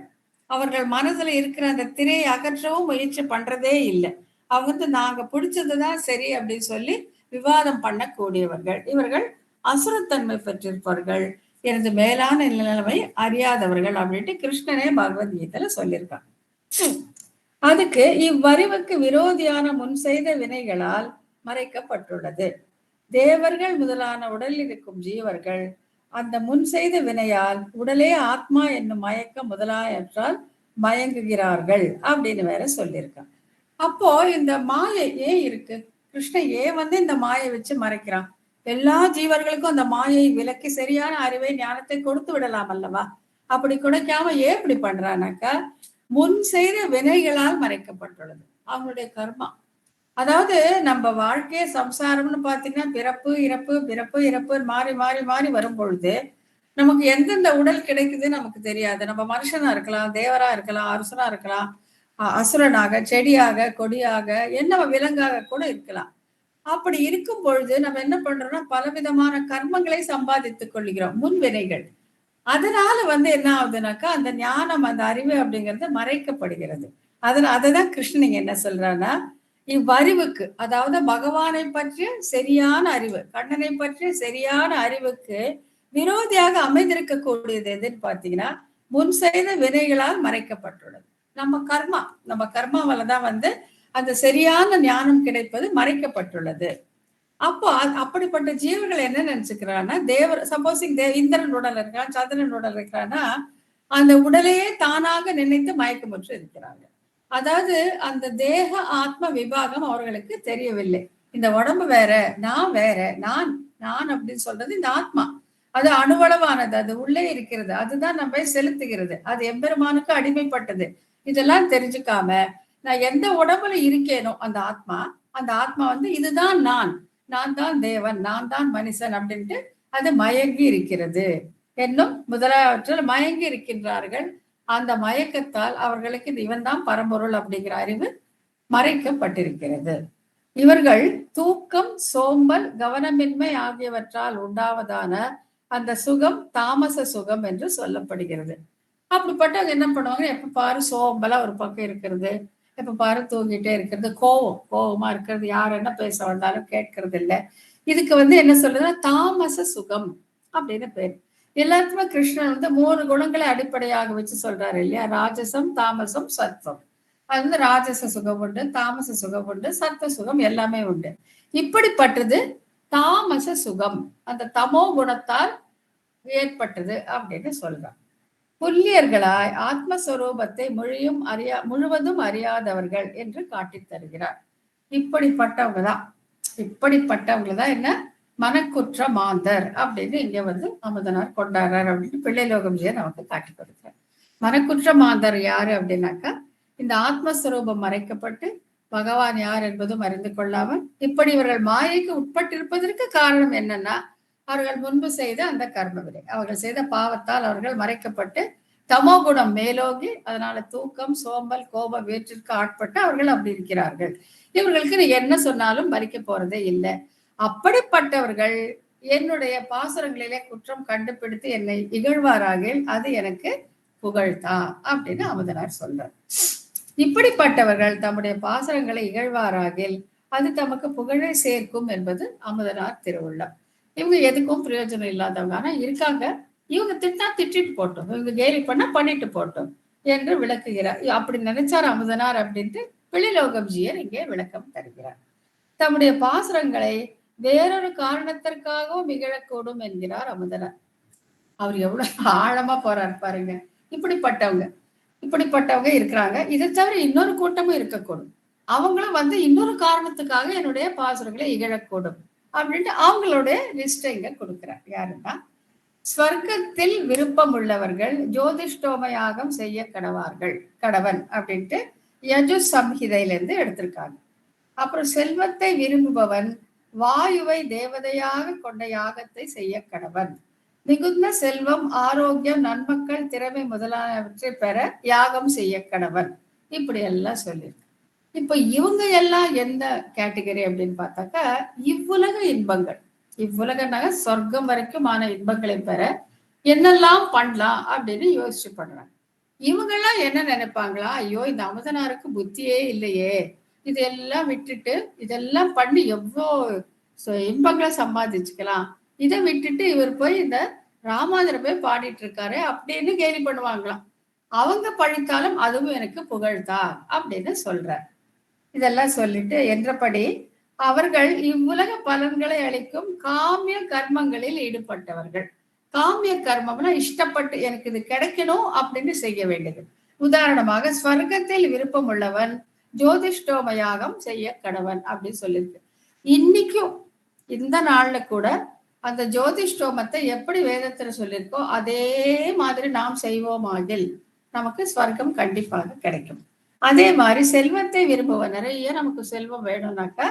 அவர்கள் மனதுல இருக்கிற அந்த திரையை அகற்றவும் முயற்சி பண்றதே இல்லை. அவங்க வந்து நாங்க பிடிச்சதுதான் சரி அப்படின்னு சொல்லி விவாதம் பண்ணக்கூடியவர்கள். இவர்கள் அசுரத்தன்மை பெற்றிருப்பவர்கள், எனது மேலான நிலைமை அறியாதவர்கள் அப்படின்ட்டு கிருஷ்ணனே பகவத்கீதையில சொல்லியிருக்காங்க. அதுக்கு இவ்வறிவுக்கு விரோதியான முன் செய்த வினைகளால் மறைக்கப்பட்டுள்ளது. தேவர்கள் முதலான உடலில் இருக்கும் ஜீவர்கள் அந்த முன் செய்த வினையால் உடலே ஆத்மா என்னும் மயக்கம் முதலாயற்றால் மயங்குகிறார்கள் அப்படின்னு வேற சொல்லியிருக்கான். அப்போ இந்த மாயை ஏன் இருக்கு, கிருஷ்ணன் ஏன் வந்து இந்த மாயை வச்சு மறைக்கிறான்? எல்லா ஜீவர்களுக்கும் அந்த மாயை விலக்கி சரியான அறிவை ஞானத்தை கொடுத்து விடலாம் அல்லவா? அப்படி கொடுக்காம ஏன் இப்படி பண்றானாக்கா, முன் செய்த வினைகளால் மறைக்கப்பட்டுள்ளது, அவங்களுடைய கர்மா. அதாவது நம்ம வாழ்க்கைய சம்சாரம்னு பாத்தீங்கன்னா பிறப்பு இறப்பு பிறப்பு இறப்பு மாறி மாறி மாறி வரும் பொழுது நமக்கு எந்தெந்த உடல் கிடைக்குது நமக்கு தெரியாது. நம்ம மனுஷனா இருக்கலாம், தேவரா இருக்கலாம், அரசனா இருக்கலாம், அசுரனாக, செடியாக, கொடியாக, என்ன விலங்காக கூட இருக்கலாம். அப்படி இருக்கும் பொழுது நம்ம என்ன பண்றோம்னா பலவிதமான கர்மங்களை சம்பாதித்துக் கொள்கிறோம், முன்வினைகள். அதனால வந்து என்ன ஆகுதுனாக்கா அந்த ஞானம், அந்த அறிவு அப்படிங்கிறது மறைக்கப்படுகிறது. அததான் கிருஷ்ணன் இங்க என்ன சொல்றான்னா, இவ்வறிவுக்கு, அதாவது பகவானை பற்றிய சரியான அறிவு, கண்ணனை பற்றிய சரியான அறிவுக்கு விரோதியாக அமைந்திருக்கக்கூடியது எதுன்னு பாத்தீங்கன்னா, முன் செய்த வினைகளால் மறைக்கப்பட்டுள்ளது. நம்ம கர்மாவால தான் அந்த சரியான ஞானம் கிடைப்பது மறைக்கப்பட்டுள்ளது. அப்போ அப்படிப்பட்ட ஜீவர்கள் என்ன நினைச்சுக்கிறான்னா, தேவர் சப்போஸிங் இந்திரன் உடல் இருக்கிறான், சந்திரன் உடல் இருக்கிறான்னா, அந்த உடலையே தானாக நினைத்து மயக்கமுற்று இருக்கிறாங்க. அதாவது அந்த தேக ஆத்ம விபாகம் அவர்களுக்கு தெரியவில்லை. இந்த உடம்பு வேற, நான் வேற, நான் நான் அப்படின்னு சொல்றது இந்த ஆத்மா. அது அணுவளவானது, அது உள்ளே இருக்கிறது, அதுதான் நம்ம செலுத்துகிறது, அது எம்பெருமானுக்கு அடிமைப்பட்டது. இதெல்லாம் தெரிஞ்சுக்காம நான் எந்த உடம்புல இருக்கேனோ அந்த ஆத்மா இதுதான் நான் தான் தேவன், நான் தான் மனுஷன் அப்படின்ட்டு அது மயங்கி இருக்கிறது. என்னும் முதலாவற்றில் மயங்கி இருக்கின்றார்கள். அந்த மயக்கத்தால் அவர்களுக்கு இவன் தான் பரம்பொருள் அப்படிங்கிற அறிவு மறைக்கப்பட்டிருக்கிறது. இவர்கள் தூக்கம், சோம்பல், கவனமின்மை ஆகியவற்றால் உண்டாவதான அந்த சுகம் தாமச சுகம் என்று சொல்லப்படுகிறது. அப்படிப்பட்டவங்க என்ன பண்ணுவாங்க, எப்ப பாரு சோம்பலா ஒரு பக்கம் இருக்கிறது, எப்ப பாரு தூங்கிட்டே இருக்கிறது, கோபமா இருக்கிறது, யார் என்ன பேச வந்தாலும் கேட்கறது இல்லை. இதுக்கு என்ன சொல்றதுன்னா தாமச சுகம் அப்படின்னு பேர். எல்லாத்துக்குமே கிருஷ்ணன் 3 குணங்களை அடிப்படையாக வச்சு சொல்றாரு இல்லையா, ராஜசம், தாமசம், சத்வம். அது ராஜச சுகம் உண்டு, தாமச சுகம் உண்டு, சத்வ சுகம் எல்லாமே உண்டு. இப்படிப்பட்டது தாமச சுகம் அந்த தமோ குணத்தால் ஏற்பட்டது அப்படின்னு சொல்றான். புல்லியர்களாய் ஆத்மஸ்வரூபத்தை முழுவதும் அறியாதவர்கள் என்று காட்டித் தருகிறார். இப்படிப்பட்டவங்கதான் என்ன மனக்குற்ற மாந்தர் அப்படின்னு இங்க அமுதனார் கொண்டாடுறார் அப்படின்னு பிள்ளைலோகம்ஜியை நமக்கு காட்டி கொடுக்கிறார். மனக்குற்ற மாந்தர் யாரு அப்படின்னாக்கா, இந்த ஆத்மஸ்வரூபம் மறைக்கப்பட்டு பகவான் யார் என்பதும் அறிந்து கொள்ளாமல் இப்படி இவர்கள் மாயைக்கு உட்பட்டிருப்பதற்கு காரணம் என்னன்னா, அவர்கள் முன்பு செய்த அந்த கர்ம வினை, அவர்கள் செய்த பாவத்தால் அவர்கள் மறைக்கப்பட்டு தமோ குணம் மேலோங்கி, அதனால தூக்கம், சோம்பல், கோபம் வேற்றிற்கு ஆட்பட்டு அவர்கள் அப்படி இருக்கிறார்கள். இவர்களுக்கு நீ என்ன சொன்னாலும் மறிக்க போறதே இல்லை. அப்படிப்பட்டவர்கள் என்னுடைய பாசுரங்களிலே குற்றம் கண்டுபிடித்து என்னை இகழ்வாராக அது எனக்கு புகழ்தான் அப்படின்னு அமுதனார் சொல்றார். இப்படிப்பட்டவர்கள் தம்முடைய பாசுரங்களை இகழ்வாராகில் அது தமக்கு புகழை சேர்க்கும் என்பது அமுதனார் திருவுள்ளம். இவங்க எதுக்கும் பிரயோஜனம் இல்லாதவங்க, ஆனா இருக்காங்க, இவங்க திட்டா திட்டிட்டு போட்டோம், இவங்க கேலி பண்ணா பண்ணிட்டு போட்டோம் என்று விளக்குகிறார். அப்படி நினைச்சார் அமுதனார் அப்படின்ட்டு பிள்ளைலோகம்ஜியர் இங்கே விளக்கம் தருகிறார். தம்முடைய பாசுரங்களை வேறொரு காரணத்திற்காகவும் இகழக்கூடும் என்கிறார் அமுதனார். அவர் எவ்வளவு ஆழமா போறார் பாருங்க. இப்படிப்பட்டவங்க இருக்கிறாங்க. இதை தவிர இன்னொரு கூட்டமும் இருக்கக்கூடும். அவங்களும் இன்னொரு காரணத்துக்காக என்னுடைய பாசுரங்களை இகழக்கூடும் அப்படின்ட்டு அவங்களுடைய லிஸ்ட் இங்க கொடுக்கிறார். யாருன்னா, ஸ்வர்க்கத்தில் விருப்பம் உள்ளவர்கள் ஜோதிஷ்டோம யாகம் செய்ய கடவன் அப்படின்ட்டு யஜு சம்ஹிதையிலிருந்து எடுத்திருக்காங்க. அப்புறம் செல்வத்தை விரும்புபவன் வாயுவை தேவதையாக கொண்ட யாகத்தை செய்ய கடவன். மிகுந்த செல்வம், ஆரோக்கியம், நன்மக்கள், திறமை முதலானவற்றை பெற யாகம் செய்ய கடவன். இப்படி எல்லாம் சொல்லியிருக்கு. இப்ப இவங்க எல்லாம் எந்த கேட்டகரி அப்படின்னு பார்த்தாக்கா, இவ்வுலக இன்பங்கள், இவ்வுலகனாக சொர்க்கம் வரைக்கும் ஆன இன்பங்களை பெற என்னெல்லாம் பண்ணலாம் அப்படின்னு யோசிச்சு பண்றாங்க. இவங்கெல்லாம் என்ன நினைப்பாங்களா, ஐயோ இந்த அமுதனாருக்கு புத்தியே இல்லையே, இதெல்லாம் விட்டுட்டு இதெல்லாம் பண்ணி எவ்வளோ இன்பங்களை சம்பாதிச்சுக்கலாம், இதை விட்டுட்டு இவர் போய் இந்த ராமாந்திர போய் பாடிட்டு இருக்காரு அப்படின்னு கேலி பண்ணுவாங்களாம். அவங்க பழித்தாலும் அதுவும் எனக்கு புகழ்தான் அப்படின்னு சொல்றார். இதெல்லாம் சொல்லிட்டு என்றபடி அவர்கள் இவ்வுலக பலன்களை அளிக்கும் காமிய கர்மங்களில் ஈடுபட்டவர்கள். காமிய கர்மம்னா இஷ்டப்பட்டு எனக்கு இது கிடைக்கணும் அப்படின்னு செய்ய வேண்டியது. உதாரணமாக ஸ்வர்க்கத்தில் விருப்பம் உள்ளவன் ஜோதிஷ்டோம யாகம் செய்ய கடவன் அப்படின்னு சொல்லியிருக்கு. இன்னைக்கும் இந்த நாள்ல கூட அந்த ஜோதிஷ்டோமத்தை எப்படி வேதத்துல சொல்லியிருக்கோ அதே மாதிரி நாம் செய்வோமாகில் நமக்கு ஸ்வர்க்கம் கண்டிப்பாக கிடைக்கும். அதே மாதிரி செல்வத்தை விரும்புவன், நிறைய நமக்கு செல்வம் வேணும்னாக்கா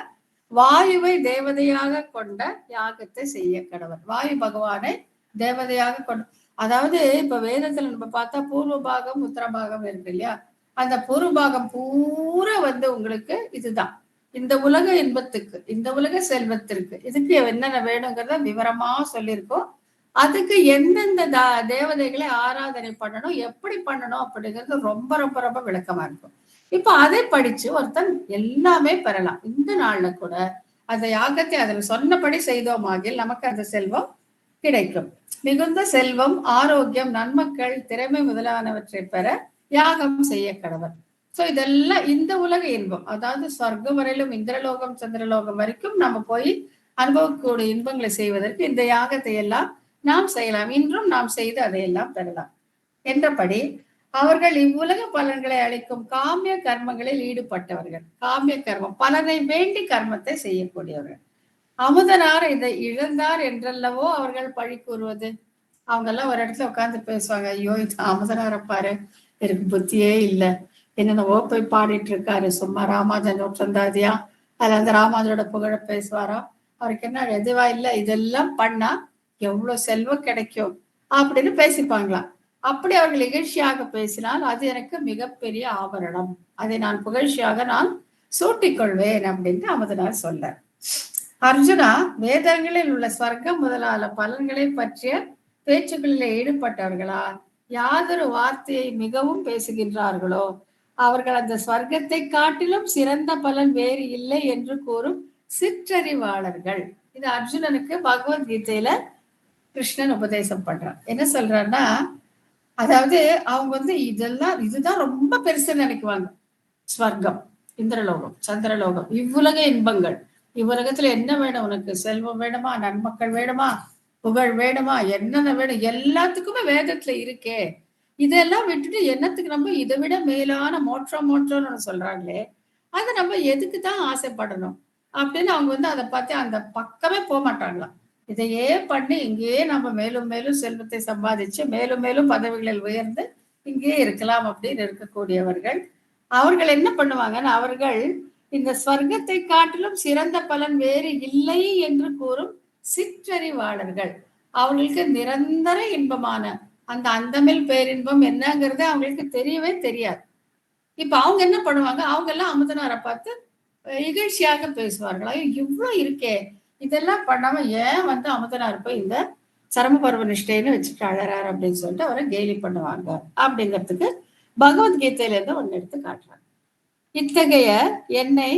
வாயுவை தேவதையாக கொண்ட யாகத்தை செய்ய கடவன். வாயு பகவானை தேவதையாக கொண்ட, அதாவது இப்ப வேதத்துல நம்ம பார்த்தா பூர்வ பாகம் உத்தர பாகம் இருக்கு இல்லையா, அந்த பூர்வ பாகம் பூரா உங்களுக்கு இதுதான், இந்த உலக இன்பத்துக்கு, இந்த உலக செல்வத்திற்கு, இதுக்கு என்னென்ன வேணுங்கிறத விவரமா சொல்லியிருக்கோம். அதுக்கு எந்தெந்த தேவதைகளை ஆராதனை பண்ணணும், எப்படி பண்ணணும் அப்படிங்கிறது ரொம்ப ரொம்ப ரொம்ப விளக்கமா இருக்கும். இப்ப அதை படிச்சு ஒருத்தன் எல்லாமே பெறலாம். இந்த நாள்ல கூட அந்த யாகத்தை அதில் சொன்னபடி செய்தோமாகில் நமக்கு அந்த செல்வம் கிடைக்கும். மிகுந்த செல்வம், ஆரோக்கியம், நன்மக்கள், திறமை முதலானவற்றை பெற யாகம் செய்ய கடவர். சோ இதெல்லாம் இந்த உலக இன்பம், அதாவது சொர்க்கம் வரையிலும், இந்திரலோகம் சந்திரலோகம் வரைக்கும் நம்ம போய் அனுபவக்கூடிய இன்பங்களை செய்வதற்கு இந்த யாகத்தை எல்லாம் நாம் செய்யலாம். இன்றும் நாம் செய்து அதையெல்லாம் பெறலாம் என்றபடி அவர்கள் இவ்வுலக பலன்களை அளிக்கும் காமிய கர்மங்களில் ஈடுபட்டவர்கள். காமிய கர்மம், பலனை வேண்டி கர்மத்தை செய்யக்கூடியவர்கள். அமுதனார் இதை இழந்தார் என்றல்லவோ அவர்கள் பழி கூறுவது. அவங்க எல்லாம் ஒரு இடத்துல உட்கார்ந்து பேசுவாங்க, ஐயோ இது அமுதனார பாரு, எனக்கு புத்தியே இல்லை, என்னென்னவோ போய் பாடிட்டு இருக்காரு, சும்மா ராமாஜன் நூற்றந்தாதியா, அதுல அந்த ராமாஜனோட புகழ பேசுவாரா, அவருக்கு என்ன எதுவா இல்லை, இதெல்லாம் பண்ணா எவ்வளவு செல்வம் கிடைக்கும் அப்படின்னு பேசிப்பாங்களாம். அப்படி அவர்கள் இகழ்ச்சியாக பேசினால் அது எனக்கு மிகப்பெரிய ஆபரணம், அதை நான் புகழ்ச்சியாக நான் சூட்டிக்கொள்வேன் அப்படின்னு அமுதனார் சொல்ல. அர்ஜுனா, வேதங்களில் உள்ள ஸ்வர்க்கம் முதலான பலன்களை பற்றிய பேச்சுக்களில் ஈடுபட்டவர்களா யாதொரு வார்த்தையை மிகவும் பேசுகின்றார்களோ அவர்கள் அந்த ஸ்வர்க்கத்தை காட்டிலும் சிறந்த பலன் வேறு இல்லை என்று கூறும் சிற்றறிவாளர்கள். இது அர்ஜுனனுக்கு பகவத்கீதையில கிருஷ்ணன் உபதேசம் பண்றான். என்ன சொல்றான்னா, அதாவது அவங்க இதெல்லாம் இதுதான் ரொம்ப பெருசுன்னு நினைக்குவாங்க. ஸ்வர்க்கம், இந்திரலோகம், சந்திரலோகம், இவ்வுலக இன்பங்கள், இவ்வுலகத்துல என்ன வேணும் உனக்கு? செல்வம் வேணுமா, நன்மக்கள் வேணுமா, புகழ் வேணுமா, என்னென்ன வேணும், எல்லாத்துக்குமே வேதத்துல இருக்கே. இதெல்லாம் விட்டுட்டு என்னத்துக்கு நம்ம இதை விட மேலான மோட்சம்னு சொல்றாங்களே, அதை நம்ம எதுக்குதான் ஆசைப்படணும் அப்படின்னு அவங்க அதை பார்த்து அந்த பக்கமே போக மாட்டாங்களாம். இதையே பண்ணி இங்கேயே நம்ம மேலும் மேலும் செல்வத்தை சம்பாதிச்சு மேலும் மேலும் பதவிகளில் உயர்ந்து இங்கேயே இருக்கலாம் அப்படின்னு இருக்கக்கூடியவர்கள். அவர்கள் என்ன பண்ணுவாங்கன்னா, அவர்கள் இந்த ஸ்வர்க்கத்தை காட்டிலும் சிறந்த பலன் வேறு இல்லை என்று கூறும் சிற்றறிவாளர்கள். அவர்களுக்கு நிரந்தர இன்பமான அந்த அந்தமில் பேரின்பம் என்னங்கிறது அவங்களுக்கு தெரியவே தெரியாது. இப்ப அவங்க என்ன பண்ணுவாங்க, அவங்க எல்லாம் அமுதனாரை பார்த்து இகழ்ச்சியாக பேசுவார்கள். இவ்வளவு இருக்கே, இதெல்லாம் பண்ணாம ஏன் அமுதனார் போய் இந்த சரம பருவ நிஷ்டைன்னு வச்சுட்டு அழறாரு அப்படின்னு சொல்லிட்டு அவரை கேலி பண்ணுவாங்க அப்படிங்கிறதுக்கு பகவத்கீதையில இருந்து ஒன்னு எடுத்து காட்டுறாங்க. இத்தகைய என்னை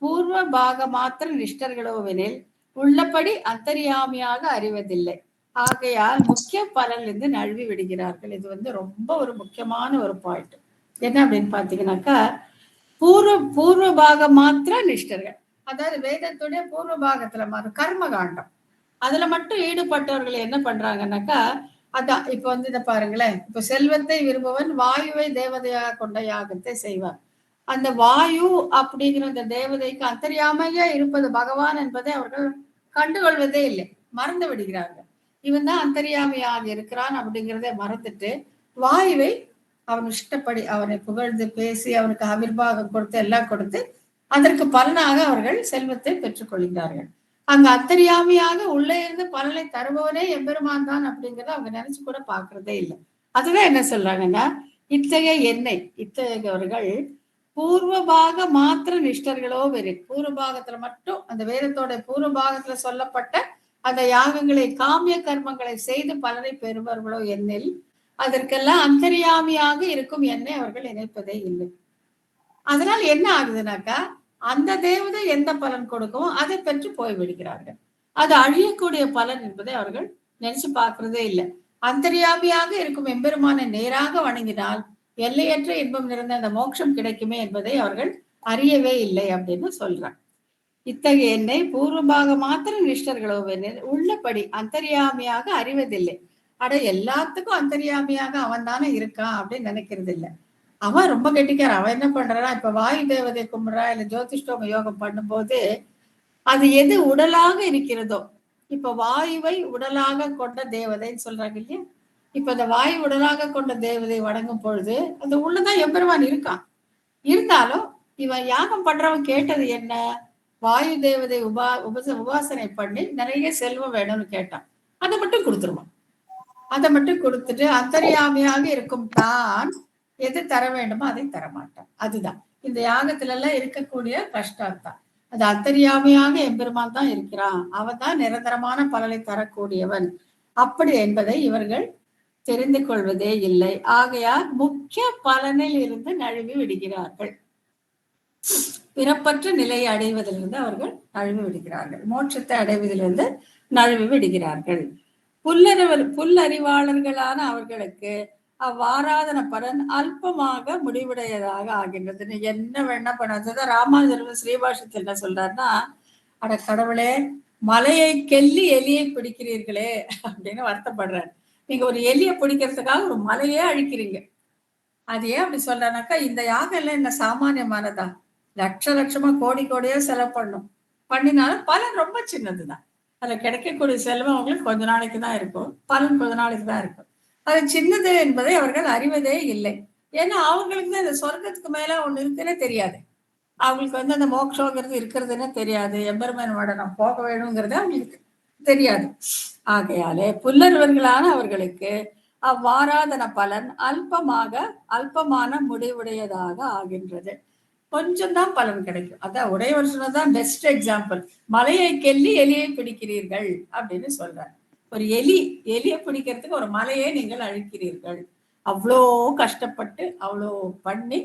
பூர்வ பாக மாத்திர நிஷ்டர்களோவெனில் உள்ளபடி அந்தரியாமியாக அறிவதில்லை. ஆகையால் முக்கிய பலனிலிருந்து நழுவி விடுகிறார்கள். இது ரொம்ப ஒரு முக்கியமான ஒரு பாயிண்ட். என்ன அப்படின்னு பாத்தீங்கன்னாக்கா, பூர்வ பாக மாத்திர நிஷ்டர்கள், அதாவது வேதத்துடைய பூர்வ பாகத்துல கர்ம காண்டம் அதுல மட்டும் ஈடுபட்டவர்கள் என்ன பண்றாங்கன்னாக்கா, அதான் இப்ப இதை பாருங்களேன், இப்ப செல்வத்தை விரும்புவன் வாயுவை தேவதையாக கொண்ட யாகத்தை செய்வார். அந்த வாயு அப்படிங்கிற அந்த தேவதைக்கு அந்தரியாமையா இருப்பது பகவான் என்பதை அவர்கள் கண்டுகொள்வதே இல்லை, மறந்து விடுகிறார்கள். இவன் தான் அந்தரியாமையாக இருக்கிறான் அப்படிங்கிறத மறந்துட்டு வாயுவை அவன் இஷ்டப்படி அவனை புகழ்ந்து பேசி அவனுக்கு அவிர்வாகம் கொடுத்து எல்லாம் கொடுத்து அதற்கு பலனாக அவர்கள் செல்வத்தை பெற்றுக் கொள்கிறார்கள். அங்க அந்தரியாமையாக உள்ளே இருந்து பலனை தருபவனே எம்பெருமான் தான் அப்படிங்கிறத அவங்க நினைச்சு கூட பாக்குறதே இல்லை. அதுதான் என்ன சொல்றாங்கன்னா, இத்தகைய எண்ணெய் இத்தகையவர்கள் பூர்வபாக மாத்திர நிஷ்டர்களோ வெறி, பூர்வபாகத்துல மட்டும் அந்த வேதத்தோட பூர்வபாகத்துல சொல்லப்பட்ட அந்த யாகங்களை காமிய கர்மங்களை செய்து பலனை பெறுபவர்களோ எண்ணில் அதற்கெல்லாம் அந்தரியாமியாக இருக்கும் எண்ணெய் அவர்கள் நினைப்பதே இல்லை. அதனால என்ன ஆகுதுனாக்கா, அந்த தேவதை எந்த பலன் கொடுக்கும் அதை பெற்று போய்விடுகிறார்கள். அது அழியக்கூடிய பலன் என்பதை அவர்கள் நினைச்சு பார்க்கறதே இல்லை. அந்தரியாமியாக இருக்கும் எம்பெருமானை நேராக வணங்கினால் எல்லையற்ற இன்பம் நிறைந்த அந்த மோட்சம் கிடைக்குமே என்பதை அவர்கள் அறியவே இல்லை அப்படின்னு சொல்றாங்க. இத்தகைய என்னை பூர்வபாக மாத்திர நிஷ்டர்களோ உள்ளபடி அந்தரியாமியாக அறிவதில்லை. அட எல்லாத்துக்கும் அந்தரியாமியாக அவன் தானே இருக்கான் அப்படின்னு நினைக்கிறது இல்லை. அவன் ரொம்ப கெட்டிக்கார. அவன் என்ன பண்றான்னா, இப்ப வாயு தேவதை கும்பிடுறா இல்ல ஜோதிஷ்டோம யோகம் பண்ணும்போது அது எது உடலாக இருக்கிறதோ, இப்ப வாயுவை உடலாக கொண்ட தேவதைன்னு சொல்றாங்க இல்லையா, இப்ப இந்த வாயு உடலாக கொண்ட தேவதை வணங்கும் பொழுது அந்த உள்ளதான் எம்பெருமான் இருக்கான். இருந்தாலும் இவன் யாகம் பண்றவன் கேட்டது என்ன, வாயு தேவதை உபாசனை பண்ணி நிறைய செல்வம் வேணும்னு கேட்டான். அதை மட்டும் கொடுத்துருவான். அதை மட்டும் கொடுத்துட்டு அந்தரியாமியாக இருக்கும் தான் எது தர வேண்டுமோ அதை தரமாட்டான். அதுதான் இந்த யாகத்துல எல்லாம் இருக்கக்கூடிய கஷ்டம் தான். அது அந்தரியாமியாக எம்பெருமான் தான் இருக்கிறான், அவன் தான் நிரந்தரமான பலனை தரக்கூடியவன் அப்படி என்பதை இவர்கள் தெரிந்து கொள்வதே இல்லை. ஆகையால் முக்கிய பலனில் இருந்து நழுவி விடுகிறார்கள். பிறப்பற்ற நிலையை அடைவதிலிருந்து அவர்கள் நழுவி விடுகிறார்கள். மோட்சத்தை அடைவதிலிருந்து நழுவி விடுகிறார்கள். புல்லறிவாளர்களான அவர்களுக்கு அவ்வாராதன பலன் அல்பமாக முடிவுடையதாக ஆகின்றது. நீ என்ன வேணா பண்ண. ராமானுஜர் ஸ்ரீபாஷத்தில் என்ன சொல்றாருன்னா, அட கடவுளே, மலையை கெல்லி எலியை பிடிக்கிறீர்களே அப்படின்னு வருத்தப்படுறாரு. நீங்க ஒரு எலியை பிடிக்கிறதுக்காக ஒரு மலையே அழிக்கிறீங்க. அது ஏன் அப்படி சொல்றானாக்கா, இந்த யாகம் எல்லாம் என்ன சாமானியமானதா? லட்சமா கோடி கோடியா செலவு பண்ணினாலும் பலன் ரொம்ப சின்னதுதான். அதுல கிடைக்கக்கூடிய செல்வம் அவங்களுக்கு கொஞ்ச நாளைக்கு தான் இருக்கும், பலன் கொஞ்ச நாளைக்கு தான் இருக்கும். அது சின்னது என்பதை அவர்கள் அறிவதே இல்லை. ஏன்னா அவங்களுக்கு தான் இந்த சொர்க்கத்துக்கு மேல ஒண்ணு இருக்குன்னே தெரியாது. அவங்களுக்கு அந்த மோட்சங்கிறது இருக்கிறதுன்னு தெரியாது. எம்பெருமான் வட நம்ம போக வேணுங்கிறது அவங்களுக்கு தெரியாது. ஆகையாலே புல்லறிவர்களான அவர்களுக்கு அவ்வாராதன பலன் அல்பமான முடிவுடையதாக ஆகின்றது. கொஞ்சம் தான் பலன் கிடைக்கும். அதான் உடையவர் சொன்னதான் பெஸ்ட் எக்ஸாம்பிள். மலையை கெல்லி எலியை பிடிக்கிறீர்கள் அப்படின்னு சொல்றாரு. ஒரு எலியை பிடிக்கிறதுக்கு ஒரு மலையை நீங்கள் அழிக்கிறீர்கள். அவ்வளோ கஷ்டப்பட்டு அவ்வளோ பண்ணி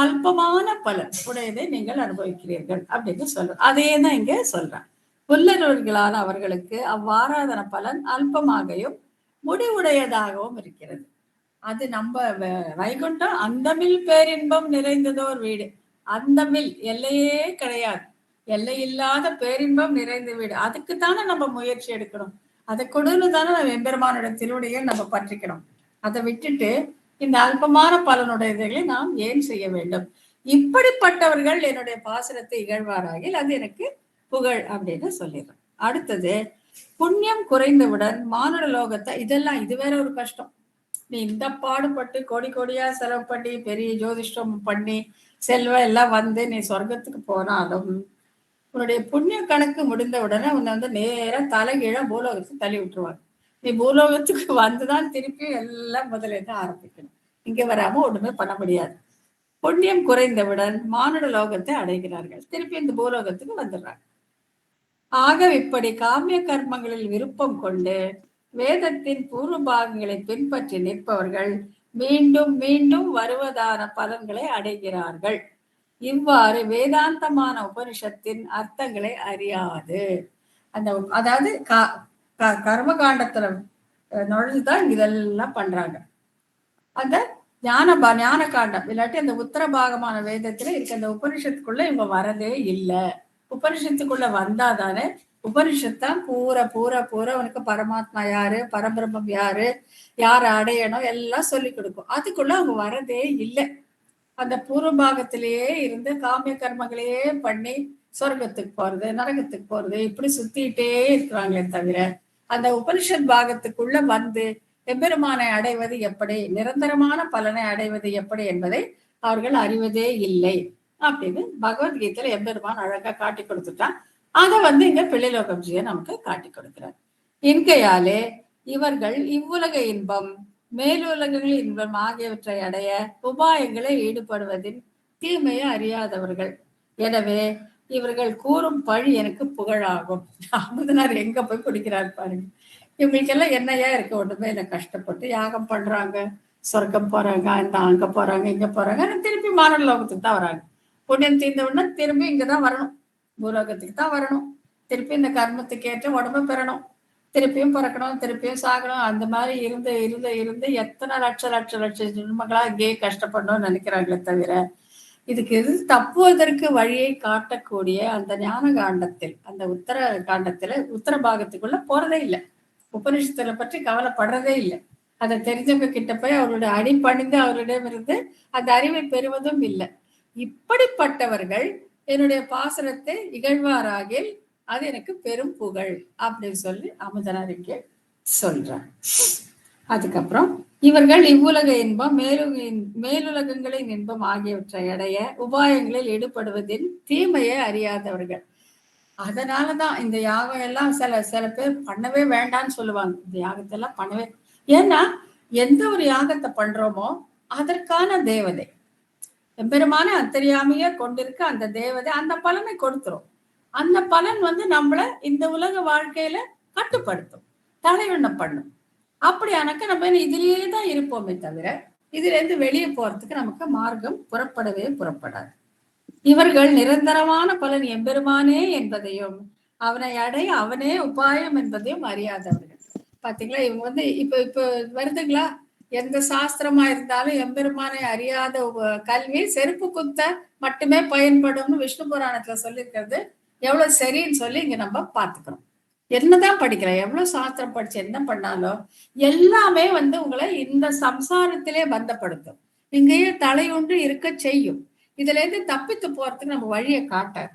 அல்பமான பலன் உடையதை நீங்கள் அனுபவிக்கிறீர்கள் அப்படின்னு சொல்றேன். அதே தான் இங்க சொல்றேன். புல்லறிவர்களான அவர்களுக்கு அவ்வாராதன பலன் அல்பமாகவும் முடிவுடையதாகவும் இருக்கிறது. அது நம்ம வைகுண்டம் அந்தமில் பேரின்பம் நிறைந்ததோர் வீடு. அந்தமில் எல்லையே கிடையாது, எல்லை இல்லாத பேரின்பம் நிறைந்த வீடு. அதுக்குத்தானே நம்ம முயற்சி எடுக்கணும். அதை கொடுன்னு தானே நம்ம எம்பெருமானோட திருவடியை நம்ம பற்றிக்கணும். அதை விட்டுட்டு இந்த அல்பமான பலனுடையதை நாம் ஏன் செய்ய வேண்டும்? இப்படிப்பட்டவர்கள் என்னுடைய பாசுரத்தை இகழ்வாராகில் அது எனக்கு புகழ் அப்படின்னு சொல்லிடுறேன். அடுத்தது, புண்ணியம் குறைந்தவுடன் மானுட லோகத்தை, இதெல்லாம் இது வேற ஒரு கஷ்டம். நீ இந்த பாடுபட்டு கோடி கோடியா செலவு பண்ணி பெரிய ஜோதிஷ்டம் பண்ணி செல்வம் எல்லாம் வந்து நீ சொர்க்கத்துக்கு போனாலும் உன்னுடைய புண்ணிய கணக்கு முடிந்த உடனே உன்னை நேரம் தலைகீழ பூலோகத்துக்கு தள்ளி விட்டுருவாங்க. நீ பூலோகத்துக்கு வந்துதான் திருப்பி எல்லாம் முதலேருந்து ஆரம்பிக்கணும். இங்க வராம ஒண்ணுமே பண்ண முடியாது. புண்ணியம் குறைந்தவுடன் மானுட லோகத்தை அடைகிறார்கள், திருப்பி இந்த பூலோகத்துக்கு வந்துடுறாங்க. ஆக இப்படி காமிய கர்மங்களில் விருப்பம் கொண்டு வேதத்தின் பூர்வ பாகங்களை பின்பற்றி நிற்பவர்கள் மீண்டும் மீண்டும் வருவதான பலன்களை அடைகிறார்கள். இவ்வாறு வேதாந்தமான உபனிஷத்தின் அர்த்தங்களை அறியாது அதாவது கர்மகாண்டத்துல நுழைஞ்சுதான் இதெல்லாம் பண்றாங்க. அந்த ஞான காண்டம் இல்லாட்டி அந்த உத்தர பாகமான வேதத்துல இருக்க அந்த உபனிஷத்துக்குள்ள இவங்க வரதே இல்லை. உபனிஷத்துக்குள்ள வந்தாதானே உபனிஷத்தான் பூரா உனக்கு பரமாத்மா யாரு, பரபிரம்மம் யாரு, யாரை அடையணும் எல்லாம் சொல்லி கொடுக்கும். அதுக்குள்ள அவங்க வரதே இல்லை. அந்த பூர்வபாகத்திலேயே இருந்து காமிய கர்மங்களையே பண்ணி சொர்க்கத்துக்கு போறது, நரகத்துக்கு போறது, இப்படி சுத்திட்டே இருக்கிறாங்களே தவிர அந்த உபனிஷத் பாகத்துக்குள்ள வந்து எம்பெருமானை அடைவது எப்படி, நிரந்தரமான பலனை அடைவது எப்படி என்பதை அவர்கள் அறிவதே இல்லை அப்படின்னு பகவத்கீதையில எம்பெருமான் அழகா காட்டி கொடுத்துட்டான். அதை இங்க பிள்ளைலோகம்ஜியை நமக்கு காட்டி கொடுக்கிறார். இன்கையாலே இவர்கள் இவ்வுலக இன்பம் மேலுலகங்களில் இன்பம் ஆகியவற்றை அடைய உபாயங்களை ஈடுபடுவதின் தீமையை அறியாதவர்கள். எனவே இவர்கள் கூறும் பழி எனக்கு புகழாகும். அமுதனார் எங்க போய் குடிக்கிறார் பாருங்க. இவங்களுக்கெல்லாம் என்னையா இருக்க, ஒண்ணுமே இல்லை, கஷ்டப்பட்டு யாகம் பண்றாங்க, சொர்க்கம் போறாங்க, அங்க போறாங்க, இங்க போறாங்க, திருப்பி மானுட லோகத்துக்கு தான் வராங்க. புண்ணியம் தீர்ந்த உடனே திரும்பி இங்கதான் வரணும், பூலோகத்துக்கு தான் வரணும். திருப்பி இந்த கர்மத்துக்கு ஏற்ற உடம்பு பெறணும், திருப்பியும் பிறக்கணும், திருப்பியும் சாகணும். அந்த மாதிரி இருந்து இருந்து இருந்து எத்தனை லட்ச ஜென்மங்களா இங்கேயே கஷ்டப்படணும்னு நினைக்கிறாங்களே தவிர இதுக்கு தப்புவதற்கு வழியை காட்டக்கூடிய அந்த ஞான காண்டத்தில், அந்த உத்தர காண்டத்துல உத்தர பாகத்துக்குள்ள போறதே இல்லை. உபனிஷத்துல பற்றி கவலைப்படுறதே இல்லை. அதை தெரிஞ்சவங்க கிட்ட போய் அவருடைய அடிப்பணிந்து அவரிடமிருந்து அந்த அறிவை பெறுவதும் இல்லை. இப்படிப்பட்டவர்கள் என்னுடைய பாசனத்தை இகழ்வாராகில் அது எனக்கு பெரும் புகழ் அப்படின்னு சொல்லி அமுதனார் இங்கே சொல்றார். அதுக்கப்புறம் இவர்கள் இவ்வுலக இன்பம் மேலுலகங்களின் இன்பம் ஆகியவற்றை அடைய உபாயங்களில் ஈடுபடுவதில் தீமையை அறியாதவர்கள். அதனாலதான் இந்த யாகம் எல்லாம் சில பேர் பண்ணவே வேண்டாம்னு சொல்லுவாங்க. இந்த யாகத்தை எல்லாம் பண்ணவே, ஏன்னா எந்த ஒரு யாகத்தை பண்றோமோ அதற்கான தேவதை எம்பெருமான அத்தறியாமையே கொண்டிருக்க அந்த தேவதை அந்த பலனை கொடுத்துரும். அந்த பலன் நம்மள இந்த உலக வாழ்க்கையில கட்டுப்படுத்தும், தலைவண்ண பண்ணும். அப்படியானக்க நம்ம இதுலயே தான் இருப்போமே தவிர இதுல இருந்து வெளியே போறதுக்கு நமக்கு மார்க்கம் புறப்படாது. இவர்கள் நிரந்தரமான பலன் எம்பெருமானே என்பதையும் அவனை அடைய அவனே உபாயம் என்பதையும் அறியாதவர்கள். பாத்தீங்களா, இவங்க வந்து இப்ப இப்ப வருதுங்களா, எந்த சாஸ்திரமா இருந்தாலும் எம்பெருமானை அறியாத கல்வி செருப்பு குத்த மட்டுமே பயன்படும்னு விஷ்ணு புராணத்துல சொல்லியிருக்கிறது எவ்வளவு சரின்னு சொல்லி இங்க நம்ம பாத்துக்கிறோம். என்னதான் படிக்கிறேன், எவ்வளவு சாஸ்திரம் படிச்சு என்ன பண்ணாலும் எல்லாமே வந்து உங்களை இந்த சம்சாரத்திலே பந்தப்படுத்தும், இங்கேயே தலையுண்டு இருக்க செய்யும். இதுல இருந்து தப்பித்து போறதுக்கு நம்ம வழியை காட்டார்.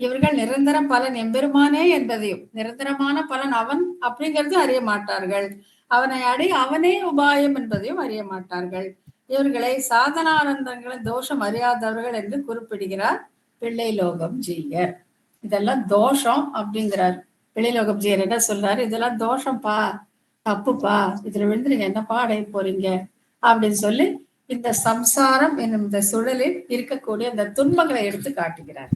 இவர்கள் நிரந்தர பலன் எம்பெருமானே என்பதையும் நிரந்தரமான பலன் அவன் அப்படிங்கிறது அறிய மாட்டார்கள், அவனை அடைய அவனே உபாயம் என்பதையும் அறிய மாட்டார்கள். இவர்களை சாதனானந்தங்களை தோஷம் அறியாதவர்கள் என்று குறிப்பிடுகிறார் பிள்ளை லோகம் ஜீயர். இதெல்லாம் தோஷம் அப்படிங்கிறார் பிள்ளை லோகம் ஜீயர். என்ன சொல்றாரு, இதெல்லாம் தோஷம்ப்பா, தப்புப்பா, இதுல விழுந்து நீங்க என்னப்பா அடைய போறீங்க அப்படின்னு சொல்லி இந்த சம்சாரம் என்னும் இந்த சுழலில் இருக்கக்கூடிய அந்த துன்பங்களை எடுத்து காட்டுகிறார்.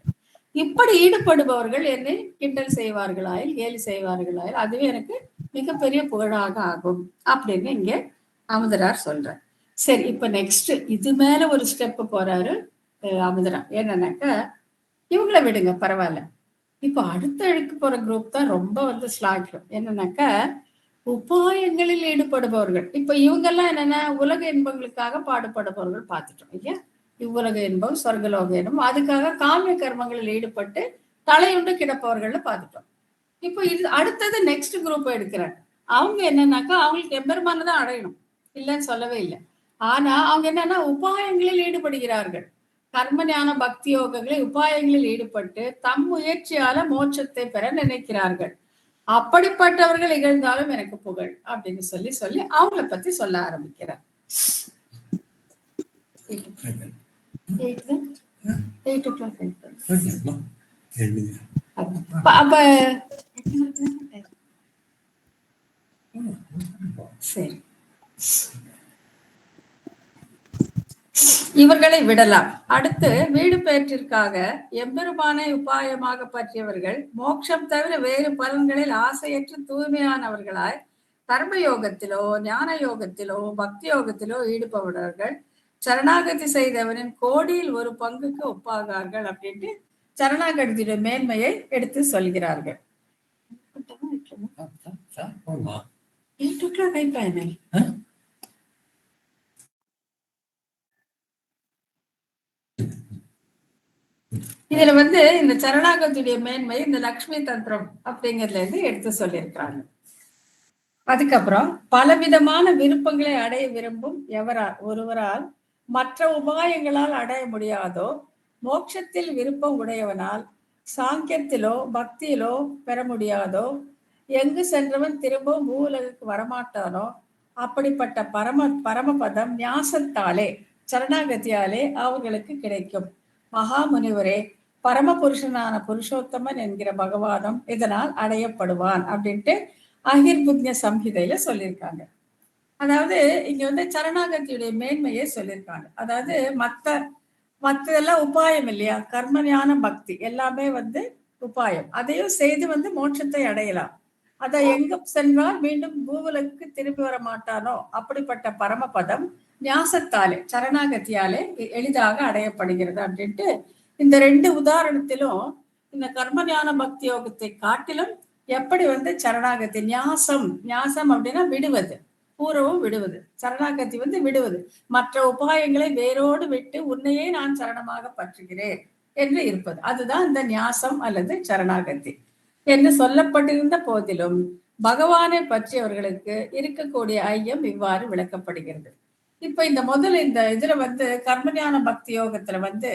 இப்படி ஈடுபடுபவர்கள் என்னை கிண்டல் செய்வார்களாயில் கேலி செய்வார்களாயில் அதுவே எனக்கு மிகப்பெரிய புகழாக ஆகும் அப்படின்னு இங்க அமுதரார் சொல்றார். சரி, இப்ப நெக்ஸ்ட் இது மேல ஒரு ஸ்டெப் போறாரு அமுதரார். என்னன்னாக்க இவங்களை விடுங்க பரவாயில்ல, இப்ப அடுத்த அழுக்கு போற குரூப் தான் ரொம்ப வந்து ஸ்லாகியம். என்னன்னாக்க உபாயங்களில் ஈடுபடுபவர்கள். இப்ப இவங்கெல்லாம் என்னன்னா உலக இன்பங்களுக்காக பாடுபடுபவர்கள் பார்த்துட்டோம் இல்லையா, இவ்வுலக இன்பம் சொர்க்கலோக இன்பம், அதுக்காக காமிய கர்மங்களில் ஈடுபட்டு தலையுண்டு கிடப்பவர்கள் பார்த்துட்டோம். இப்போ இது அடுத்தது நெக்ஸ்ட் குரூப் எடுக்கிறாங்க. அவங்க என்னன்னாக்கா அவங்களுக்கு எம்பெருமான தான் அடையணும், இல்லைன்னு சொல்லவே இல்லை. ஆனா அவங்க என்னன்னா உபாயங்களில் ஈடுபடுகிறார்கள், கர்ம ஞான பக்தி யோகங்களை உபாயங்களில் ஈடுபட்டு தம் முயற்சியால மோட்சத்தை பெற நினைக்கிறார்கள். அப்படிப்பட்டவர்கள் இகழ்ந்தாலும் எனக்கு புகழ் அப்படின்னு சொல்லி சொல்லி அவங்கள பத்தி சொல்ல ஆரம்பிக்கிறார். அப்ப சரி, இவர்களை விடலாம். அடுத்து வீடு பேற்றிற்காக எம்பெருமானை உபாயமாக பற்றியவர்கள் மோட்சம் தவிர வேறு பலன்களில் ஆசையற்று தூய்மையானவர்களாய் கர்ம யோகத்திலோ ஞான யோகத்திலோ பக்தி யோகத்திலோ ஈடுபடுபவர்கள் சரணாகதி செய்தவனின் கோடியில் ஒரு பங்குக்கு ஒப்பாகார்கள் அப்படின்ட்டு சரணாகதியுடைய மேன்மையை எடுத்து சொல்கிறார்கள். இதுல வந்து இந்த சரணாகதியுடைய மேன்மை இந்த லக்ஷ்மி தந்திரம் அப்படிங்கிறதுல இருந்து எடுத்து சொல்லியிருக்கிறாங்க. அதுக்கப்புறம் பலவிதமான விருப்பங்களை அடைய விரும்பும் ஒருவரால் மற்ற உபாயங்களால் அடைய முடியாதோ மோட்சத்தில் விருப்பம் உடையவனால் சாங்கியத்திலோ பக்தியிலோ பெற முடியாதோ எங்கு சென்றவன் திரும்பவும் பூவுலகுக்கு வரமாட்டானோ அப்படிப்பட்ட பரமபதம் ஞாசத்தாலே சரணாகதியாலே அவர்களுக்கு கிடைக்கும். மகாமுனிவரே, பரமபுருஷனான புருஷோத்தமன் என்கிற பகவானும் இதனால் அடையப்படுவான் அப்படின்ட்டு அகிர்புத்ய சம்ஹிதையில சொல்லியிருக்காங்க. அதாவது இங்க வந்து சரணாகதியுடைய மேன்மையை சொல்லியிருக்காங்க. அதாவது மற்றதெல்லாம் உபாயம் இல்லையா, கர்ம ஞான பக்தி எல்லாமே வந்து உபாயம், அதையும் செய்து வந்து மோட்சத்தை அடையலாம். அதை எங்க சென்றால் மீண்டும் பூவலுக்கு திரும்பி வர மாட்டானோ அப்படிப்பட்ட பரமபதம் ஞாசத்தாலே சரணாகதியாலே எளிதாக அடையப்படுகிறது அப்படின்ட்டு இந்த ரெண்டு உதாரணத்திலும் இந்த கர்ம ஞான பக்தி யோகத்தை காட்டிலும் எப்படி வந்து சரணாகதி ஞாசம் அப்படின்னா விடுவது, பூர்வம் விடுவது, சரணாகதி வந்து விடுவது, மற்ற உபாயங்களை வேரோடு விட்டு உன்னையே நான் சரணமாக பற்றுகிறேன் என்று இருப்பது, அதுதான் இந்த ஞாசம் அல்லது சரணாகதி என்று சொல்லப்பட்டிருந்த போதிலும் பகவானை பற்றியவர்களுக்கு இருக்கக்கூடிய ஐயம் இவ்வாறு விளக்கப்படுகிறது. இப்ப இந்த இதுல வந்து கர்மஞான பக்தி யோகத்துல வந்து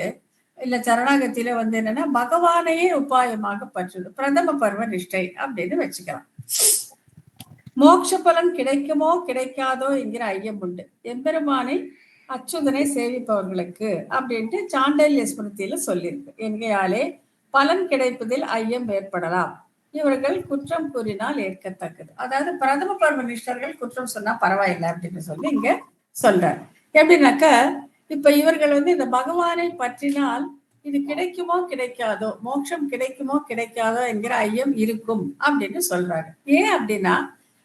இல்ல சரணாகத்தில வந்து என்னன்னா பகவானையே உபாயமாக பற்றுது, பிரதம பருவ நிஷ்டை அப்படின்னு வச்சுக்கலாம். மோட்ச பலன் கிடைக்குமோ கிடைக்காதோ என்கிற ஐயம் உண்டு எம்பெருமானை அச்சுதனை சேவிப்பவர்களுக்கு அப்படின்ட்டு சாண்டல்ய ஸ்மிருதியில சொல்லியிருக்கு. என்கையாலே பலன் கிடைப்பதில் ஐயம் ஏற்படலாம், இவர்கள் குற்றம் கூறினால் ஏற்கத்தக்கது. அதாவது பிரதம பருவ நிஷ்டர்கள் குற்றம் சொன்னா பரவாயில்லை அப்படின்னு சொல்லி இங்க சொல்றார். எப்படின்னாக்க இப்ப இவர்கள் வந்து இந்த பகவானை பற்றினால் இது கிடைக்குமோ கிடைக்காதோ, மோட்சம் கிடைக்குமோ கிடைக்காதோ என்கிற ஐயம் இருக்கும் அப்படின்னு சொல்றாங்க. ஏன் அப்படின்னா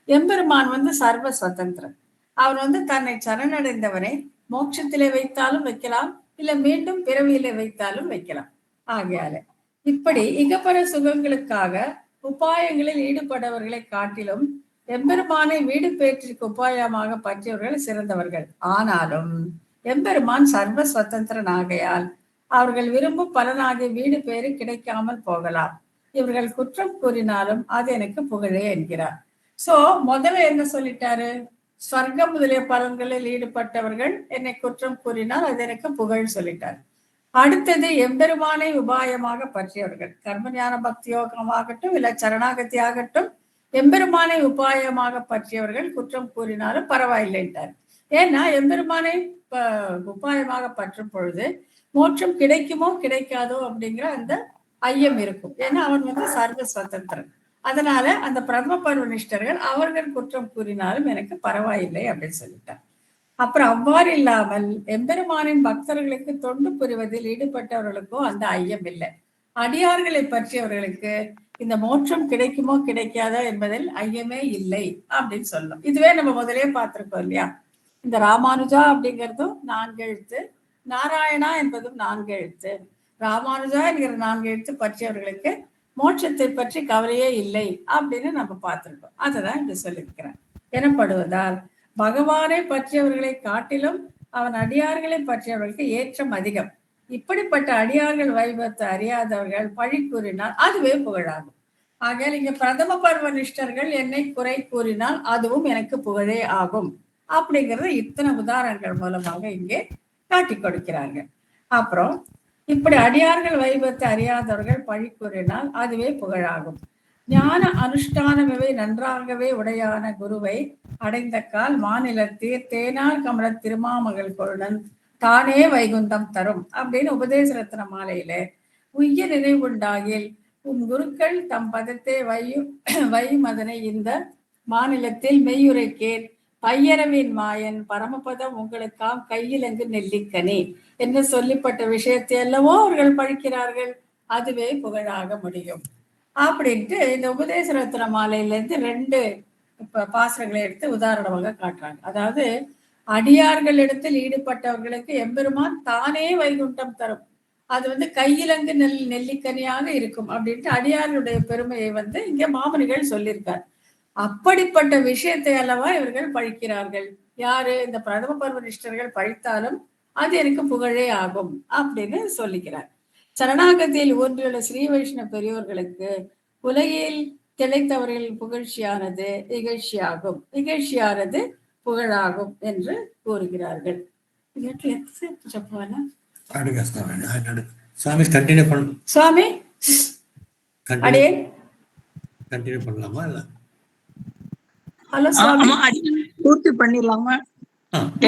எம்பெருமான் வந்து சர்வ சுதந்திரன், அவர் வந்து தன்னை சரணடைந்தவனை மோட்சத்திலே வைத்தாலும் வைக்கலாம், இல்ல மீண்டும் பிறவியிலே வைத்தாலும் வைக்கலாம். ஆகையால இப்படி இகப்பர சுகங்களுக்காக உபாயங்களில் ஈடுபடவர்களை காட்டிலும் எம்பெருமானை வீடு பேற்றிற்கு உபாயமாக பற்றியவர்கள் சிறந்தவர்கள். ஆனாலும் எம்பெருமான் சர்வ சுதந்திரன் ஆகையால் அவர்கள் விரும்பும் பலனாகிய வீடு பேறு கிடைக்காமல் போகலாம். இவர்கள் குற்றம் கூறினாலும் அது எனக்கு புகழே என்கிறார். சோ முதல்ல என்ன சொல்லிட்டாரு? ஸ்வர்க்கம் முதலிய பலன்களில் ஈடுபட்டவர்கள் என்னை குற்றம் கூறினால் அது எனக்கு புகழ் சொல்லிட்டார். அடுத்தது எம்பெருமானை உபாயமாக பற்றியவர்கள், கர்மஞான பக்தி யோகமாகட்டும் இல்ல சரணாகதி ஆகட்டும், எம்பெருமானை உபாயமாக பற்றியவர்கள் குற்றம் கூறினாலும் பரவாயில்லைன்ட்டார். ஏன்னா எம்பெருமானை உபாயமாக பற்றும் பொழுது மோட்சம் கிடைக்குமோ கிடைக்காதோ அப்படிங்கிற அந்த ஐயம் இருக்கும். ஏன்னா அவன் சர்வ சுதந்திரன். அதனால அந்த பிரம்ம பருவ நிஷ்டர்கள் அவர்கள் குற்றம் கூறினாலும் எனக்கு பரவாயில்லை அப்படின்னு சொல்லிட்டார். அப்புறம் அவ்வாறு இல்லாமல் எம்பெருமானின் பக்தர்களுக்கு தொண்டு புரிவதில் ஈடுபட்டவர்களுக்கோ அந்த ஐயம் இல்லை. அடியார்களை பற்றியவர்களுக்கு இந்த மோட்சம் கிடைக்குமோ கிடைக்காதோ என்பதில் ஐயமே இல்லை அப்படின்னு சொல்லும். இதுவே நம்ம முதலே பார்த்திருக்கோம் இல்லையா? இந்த ராமானுஜா அப்படிங்கிறதும் 4 எழுத்து, நாராயணா என்பதும் 4 எழுத்து. ராமானுஜா என்கிற 4 எழுத்து பற்றியவர்களுக்கு மோட்சத்தை பற்றி கவலையே இல்லை அப்படின்னு நம்ம பார்த்திருக்கோம். அதுதான் இங்க சொல்லியிருக்கிறேன். எனப்படுவதால் பகவானை பற்றியவர்களை காட்டிலும் அவன் அடியார்களை பற்றியவர்களுக்கு ஏற்றம் அதிகம். இப்படிப்பட்ட அடியார்கள் வைபத்தை அறியாதவர்கள் பழி கூறினால் அதுவே புகழாகும். ஆகையால் இங்க பிரதம பருவ நிஷ்டர்கள் என்னை குறை கூறினால் அதுவும் எனக்கு புகழே ஆகும் அப்படிங்கிறது இத்தனை உதாரணங்கள் மூலமாக இங்கே காட்டி கொடுக்கிறார்கள். அப்புறம் இப்படி அடியார்கள் வைபத்தை அறியாதவர்கள் பழி கூறினால் அதுவே புகழாகும். ஞான அனுஷ்டானமே நன்றாகவே உடையான குருவை அடைந்த கால் மாநிலத்தீர் தேனார் கமல திருமாமகள் கொழுடன் தானே வைகுந்தம் தரும் அப்படின்னு உபதேச ரத்ன மாலையில உய்ய நினைவுண்டாகில் உன் குருக்கள் தம் பதத்தை வையும் அதனை இந்த மாநிலத்தில் மெய்யுரைக்கேன் பையரவின் மாயன் பரமபதம் உங்களுக்காம் கையில் எங்கு நெல்லிக்கனி என்று சொல்லிப்பட்ட விஷயத்தை அல்லவோ அவர்கள் பழிக்கிறார்கள், அதுவே புகழாக முடியும் அப்படின்ட்டு இந்த உபதேச ரத்ன மாலையிலேருந்து 2 பாசங்களை எடுத்து உதாரணமாக காட்டுறாங்க. அதாவது அடியார்களிடத்தில் ஈடுபட்டவர்களுக்கு எம்பெருமான் தானே வைகுண்டம் தரும், அது கையிலங்கு நெல்லிக்கனியாக இருக்கும் அப்படின்ட்டு அடியார்களுடைய பெருமையை இங்க மாமனிகள் சொல்லியிருக்கார். அப்படிப்பட்ட விஷயத்தை அல்லவா இவர்கள் பழிக்கிறார்கள். யாரு? இந்த பிரதம பருவ நிஷ்டர்கள் பழித்தாலும் அது எனக்கு புகழே ஆகும் அப்படின்னு சொல்லிக்கிறார். சரணாகதியில் ஊன்றியுள்ள ஸ்ரீ வைஷ்ணவ பெரியோர்களுக்கு உலகில் திளைத்தவர்களின் புகழ்ச்சியானது இகழ்ச்சியாகும், இகழ்ச்சியானது புகழாகும் என்று கூறுகிறார்கள். சுவாமி அடே கண்டினியூ பண்ணலாமா? இல்ல ஹலோ சுவாமி, பூர்த்தி பண்ணிடலாமா?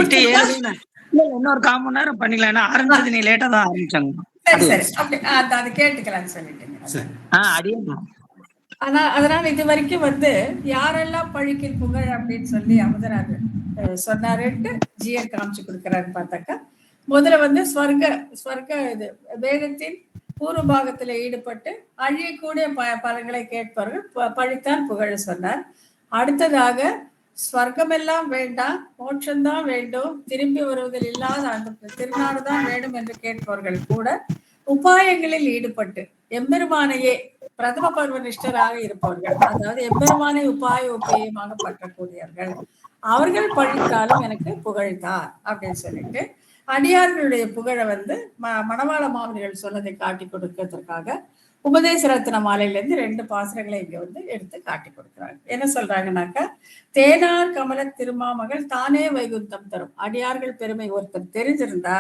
8-7 இன்னொரு 1/4 மணி நேரம் பண்ணிடலாம். ஆரம்பிச்சது நீ லேட்டா தான் ஆரம்பிச்சாங்க. சரி சரி, அப்படி அது கேட்டுக்கலாம்னு சொல்லிட்டீங்க. ஆனா அதனால இது வரைக்கும் யாரெல்லாம் பழிக்கில் புகழ் அப்படின்னு சொல்லி அமுதனார் சொன்னாருன்ட்டு ஜியர் காமிச்சு கொடுக்குறாருன்னு பார்த்தாக்கா, முதல்ல ஸ்வர்க இது வேதத்தின் பூர்வ பாகத்துல ஈடுபட்டு அழியக்கூடிய பலன்களை கேட்பார்கள் பழித்தான் புகழ் சொன்னார். அடுத்ததாக ஸ்வர்க்கமெல்லாம் வேண்டாம், மோட்சம்தான் வேண்டும், திரும்பி வருவதில் இல்லாத அந்த திருநாடுதான் வேண்டும் என்று கேட்பவர்கள் கூட உபாயங்களில் ஈடுபட்டு எம்பெருமானையே பிரதம பருவ நிஷ்டராக இருப்பவர்கள், அதாவது எம்பெருமானை உபாயமாக பற்றக்கூடியவர்கள், அவர்கள் பழித்தாலும் எனக்கு புகழ்தான் அப்படின்னு சொல்லிட்டு அடியார்களுடைய புகழை மணவாள மாமனிகள் சொன்னதை காட்டி கொடுக்கிறதுக்காக உபதேச ரத்ன மாலையிலேருந்து 2 பாசுரங்களை இங்க எடுத்து காட்டி கொடுக்குறாங்க. என்ன சொல்றாங்கன்னாக்கா, தேனார் கமல திருமாமகள் தானே வைகுந்தம் தரும். அடியார்கள் பெருமை ஒருத்தர் தெரிஞ்சிருந்தா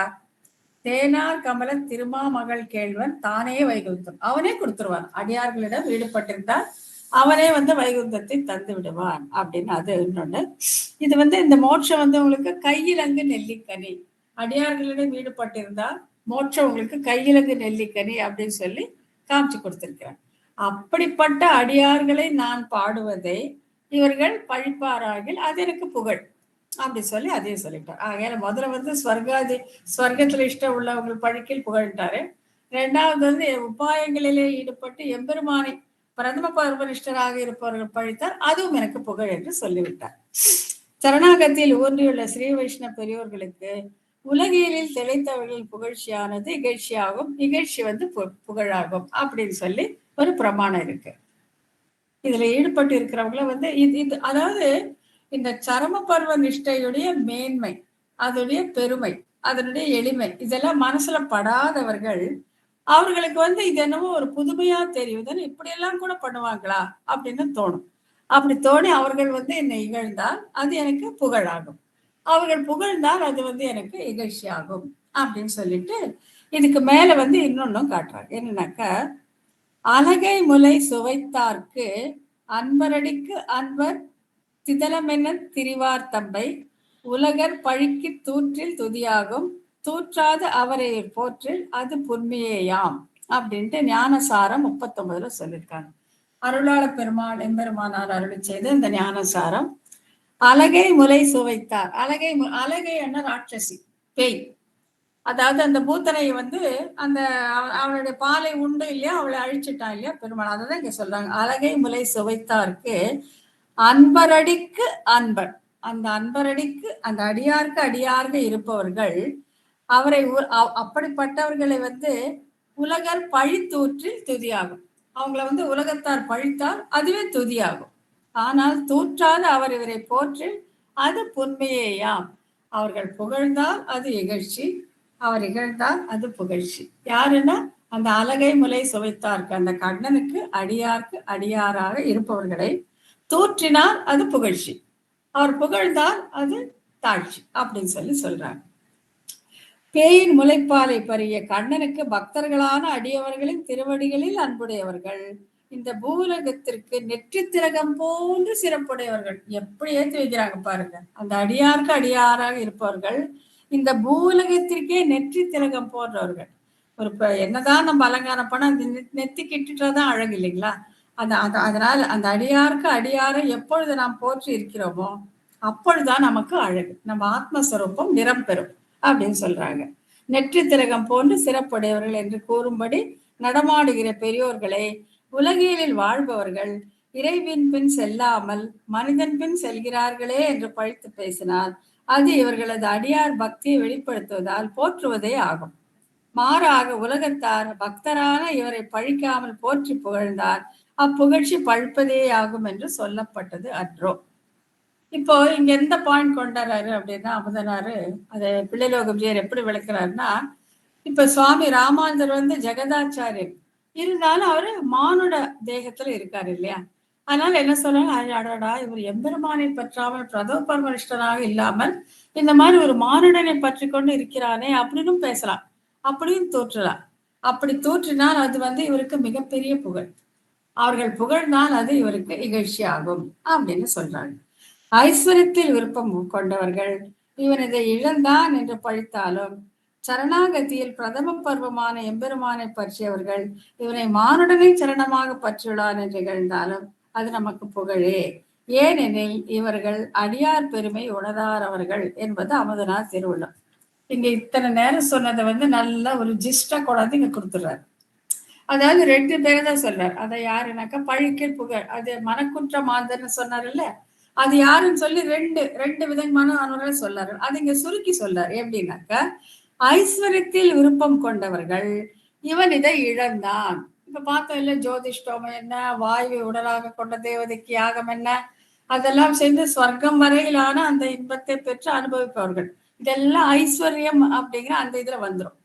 தேனார் கமல திருமாமகள் கேள்வன் தானே வைகுந்தம் அவனே கொடுத்துருவான். அடியார்களிடம் ஈடுபட்டிருந்தால் அவனே வைகுந்தத்தை தந்து விடுவான் அப்படின்னு. அது இன்னொன்னு. இது இந்த மோட்சம் உங்களுக்கு கையிலங்கு நெல்லிக்கனி, அடியார்களிடம் ஈடுபட்டிருந்தால் மோட்சம் உங்களுக்கு கையிலங்கு நெல்லிக்கனி அப்படின்னு சொல்லி காமிச்சு கொடுத்திருக்கிறார். அப்படிப்பட்ட அடியார்களை நான் பாடுவதை இவர்கள் பழிப்பாராகில் அது எனக்கு புகழ் அப்படி சொல்லி அதையும் சொல்லிட்டார். ஆகையால முதல்ல ஸ்வர்க்கத்துல இஷ்டம் உள்ளவங்க பழிக்கில் புகழ்ட்டாரு. 2வது உபாயங்களிலே ஈடுபட்டு எம்பெருமானை பிரதம பர்வனிஷ்டராக இருப்பவர்கள் பழித்தார், அதுவும் எனக்கு புகழ் என்று சொல்லிவிட்டார். சரணாகத்தில் ஊன்றியுள்ள ஸ்ரீ வைஷ்ணவ பெரியோர்களுக்கு உலகியலில் திளைத்தவர்கள் புகழ்ச்சியானது இகழ்ச்சியாகும், இகழ்ச்சி வந்து புகழாகும் அப்படின்னு சொல்லி ஒரு பிரமாணம் இருக்கு. இதுல ஈடுபட்டு இருக்கிறவங்கள வந்து இது அதாவது இந்த சரம பருவ நிஷ்டையுடைய மேன்மை, அதனுடைய பெருமை, அதனுடைய எளிமை இதெல்லாம் மனசுல படாதவர்கள் அவர்களுக்கு வந்து இது என்னவோ ஒரு புதுமையா தெரியுது, இப்படியெல்லாம் கூட பண்ணுவாங்களா அப்படின்னு தோணும். அப்படி தோணி அவர்கள் வந்து என்னை இகழ்ந்தால் அது எனக்கு புகழாகும், அவர்கள் புகழ்ந்தால் அது வந்து எனக்கு இகழ்ச்சியாகும் அப்படின்னு சொல்லிட்டு இதுக்கு மேல வந்து இன்னொன்னும் காட்டுறாங்க. என்னன்னாக்கா, அலகை முலை சுவைத்தார்க்கு அன்பரடிக்கு அன்பர் திதலமென திரிவார் தம்பை உலகர் பழிக்கு தூற்றில் துதியாகும், தூற்றாத அவரை போற்றில் அது புன்மையேயாம் அப்படின்ட்டு ஞானசாரம் 39 சொல்லியிருக்காங்க. அருளாள பெருமாள் எம்பெருமானார் அருளி செய்த இந்த ஞானசாரம். அலகை முலை சுவைத்தார். அலகை என்ன ராட்சசி, பேய். அதாவது அந்த பூத்தனை வந்து அந்த அவளுடைய பாலை உண்டு இல்லையா, அவளை அழிச்சிட்டான் இல்லையா பெருமாள். அதான் இங்க சொல்றாங்க, அலகை முலை சுவைத்தார்க்கு அன்பரடிக்கு அன்பர். அந்த அன்பரடிக்கு அந்த அடியார்க்கு அடியார்க இருப்பவர்கள் அவரை அப்படிப்பட்டவர்களை வந்து உலகர் பழித்தூற்றில் துதியாகும். அவங்கள வந்து உலகத்தார் பழித்தால் அதுவே துதியாகும். ஆனால் தூற்றாத அவர் இவரை போற்றில் அது புன்மையேயாம். அவர்கள் புகழ்ந்தால் அது இகழ்ச்சி, அவர் இகழ்ந்தால் அது புகழ்ச்சி. யாருன்னா அந்த அலகை முலை சுவைத்தார்க்கு, அந்த கண்ணனுக்கு அடியார்க்கு அடியாராக இருப்பவர்களை தூற்றினால் அது புகழ்ச்சி, அவர் புகழ்ந்தால் அது தாழ்ச்சி அப்படின்னு சொல்லி சொல்றாங்க. பேயின் முளைப்பாலை பறிய கண்ணனுக்கு பக்தர்களான அடியவர்களின் திருவடிகளில் அன்புடையவர்கள் இந்த பூலகத்திற்கு நெற்றி திலகம் போன்று சிறப்புடையவர்கள். எப்படி ஏற்றி வைக்கிறாங்க பாருங்க. அந்த அடியாருக்கு அடியாராக இருப்பவர்கள் இந்த பூலகத்திற்கே நெற்றி திலகம் போன்றவர்கள். ஒரு என்னதான் நம்ம அலங்காரம் பண்ண அந்த நெத்தி கிட்டுட்டாதான் அழகு இல்லைங்களா? அதனால அந்த அடியாருக்கு அடியாரை எப்பொழுது நாம் போற்றி இருக்கிறோமோ அப்பொழுதுதான் நமக்கு அழகு, நம்ம ஆத்மஸ்வரூபம் நிறம் பெறும் அப்படின்னு சொல்றாங்க. நெற்றி திலகம் போன்று சிறப்புடையவர்கள் என்று கூறும்படி நடமாடுகிற பெரியோர்களை உலகியலில் வாழ்பவர்கள் இறைவின் பின் செல்லாமல் மனிதன் பின் செல்கிறார்களே என்று பழித்து பேசினால் அது இவர்களது அடியார் பக்தியை வெளிப்படுத்துவதால் போற்றுவதே ஆகும். மாறாக உலகத்தார் பக்தரான இவரை பழிக்காமல் போற்றி புகழ்ந்தார் அப்புகழ்ச்சி பழிப்பதே ஆகும் என்று சொல்லப்பட்டது அன்றோ. இப்போ இங்க எந்த பாயிண்ட் கொண்டாடுறாரு அப்படின்னா அமுதனாரு அதை பிள்ளைலோகவிஜயர் எப்படி விளக்குறாருன்னா, இப்ப சுவாமி ராமானுஜர் வந்து ஜெகதாச்சாரியர் இருந்தாலும் அவரு மானுட தேகத்துல இருக்காரு இல்லையா? அதனால என்ன சொல்றாங்க, அடடா இவர் எம்பெருமானை பற்றாமல் பிரதம பரமனிஷ்டனாக இல்லாமல் இந்த மாதிரி ஒரு மானுடனை பற்றி கொண்டு இருக்கிறானே அப்படின்னு பேசலாம், அப்படியும் தோற்றலாம். அப்படி தோற்றினால் அது வந்து இவருக்கு மிகப்பெரிய புகழ், அவர்கள் புகழ்ந்தால் அது இவருக்கு இகழ்ச்சி ஆகும் அப்படின்னு சொல்றாங்க. ஐஸ்வர்யத்தில் விருப்பம் கொண்டவர்கள் இவன் இதை இழந்தான் என்று பழித்தாலும் சரணாகதியில் பிரதம பருவமான எம்பெருமானை பற்றியவர்கள் இவனை மானுடனை சரணமாக பற்றியுள்ளான் என்று இகழ்ந்தாலும் அது நமக்கு புகழே, ஏனெனில் இவர்கள் அடியார் பெருமை உணராதவர்கள் என்பது அமுதனார் திருவுள்ளம். இங்க இத்தனை நேரம் சொன்னதை வந்து நல்ல ஒரு ஜிஸ்டா கொண்டாந்து இங்க கொடுத்துடுறாரு. அதாவது 2 பேர் தான் சொல்றாரு. அதை யாருனாக்கா பழிக்கு புகழ், அது மனக்குற்ற மாந்தர்னு சொன்னார்ல, அது யாருன்னு சொல்லி ரெண்டு விதமான அனுரை சொல்லாரு. அது இங்க சுருக்கி சொல்றாரு. எப்படின்னாக்கா, ஐஸ்வர்யத்தில் விருப்பம் கொண்டவர்கள் இவன் இதை இழந்தான். இப்ப பார்த்தோம் இல்ல, ஜோதிஷ்டோமம் என்ன, வாயு உடலாக கொண்ட தேவதைக்கு யாகம் என்ன, அதெல்லாம் சேர்ந்து ஸ்வர்க்கம் வரையிலான அந்த இன்பத்தை பெற்று அனுபவிப்பவர்கள். இதெல்லாம் ஐஸ்வர்யம் அப்படிங்கிற அந்த இதுல வந்துடும்.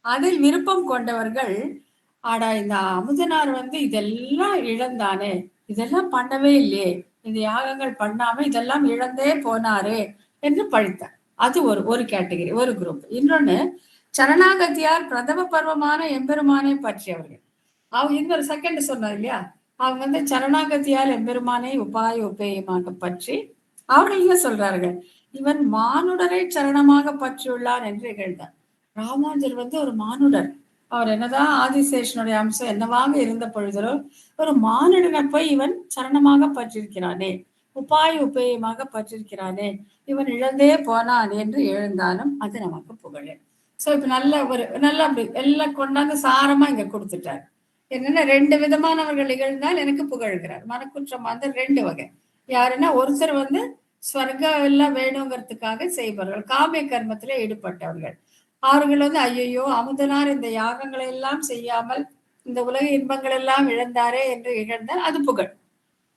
அதில் விருப்பம் கொண்டவர்கள் ஆடா இந்த அமுதனார் வந்து இதெல்லாம் இழந்தானே, இதெல்லாம் பண்ணவே இல்லையே, இந்த யாகங்கள் பண்ணாம இதெல்லாம் இழந்தே போனாரு என்று பழித்தார். அது ஒரு கேட்டகரி, ஒரு குரூப். இன்னொன்னு சரணாகதியார் பிரதம பருவமான எம்பெருமானை பற்றியவர்கள். அவங்க இன்னொரு செகண்ட் சொன்னார் இல்லையா, அவங்க வந்து சரணாகதியால் எம்பெருமானை உபாய உபேயமாக பற்றி அவர்கள் என்ன சொல்றார்கள், இவன் மானுடரை சரணமாக பற்றியுள்ளார் என்று இகழ்ந்தார். ராமானுஜர் வந்து ஒரு மானுடர். அவர் என்னதான் ஆதிசேஷனுடைய அம்சம் என்னவாக இருந்த பொழுதோ ஒரு மானுடனை போய் இவன் சரணமாக பற்றிருக்கிறானே, உபாய உபேயமாக பற்றிருக்கிறானே, இவன் இழந்தே போனான் என்று எழுந்தாலும் அது நமக்கு புகழே. சோ இப்ப நல்ல அப்படி எல்லாம் கொண்டாந்து சாரமா இங்க கொடுத்துட்டார். என்னன்னா 2 விதமானவர்கள் இகழ்ந்தால் எனக்கு புகழ்கிறார். மனக்குற்றம் வந்து 2 வகை. யாருன்னா ஒருத்தர் வந்து ஸ்வர்க்கம் எல்லாம் வேணுங்கிறதுக்காக செய்பவர்கள், காமிய கர்மத்திலே ஈடுபட்டவர்கள். அவர்கள் வந்து ஐயையோ அமுதனார் இந்த யாகங்களை எல்லாம் செய்யாமல் இந்த உலக இன்பங்கள் எல்லாம் இழந்தாரே என்று இழந்தால் அது புகழ்.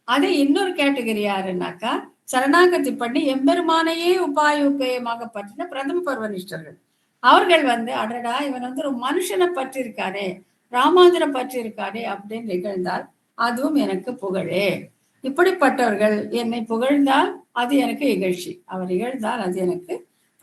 அதே இன்னொரு கேட்டகரி யாருன்னாக்கா, சரணாகதி பண்ணி எம்பெருமானையே உபாயோபேயமாக பற்றின பிரதம பர்வனிஷ்டர்கள். அவர்கள் வந்து அடடா இவன் வந்து ஒரு மனுஷனை பற்றி இருக்கானே, ராமாந்திரம் பற்றி இருக்கானே அப்படின்னு நிகழ்ந்தால் அதுவும் எனக்கு புகழே. இப்படிப்பட்டவர்கள் என்னை புகழ்ந்தால் அது எனக்கு இகழ்ச்சி, அவர் இகழ்ந்தால் அது எனக்கு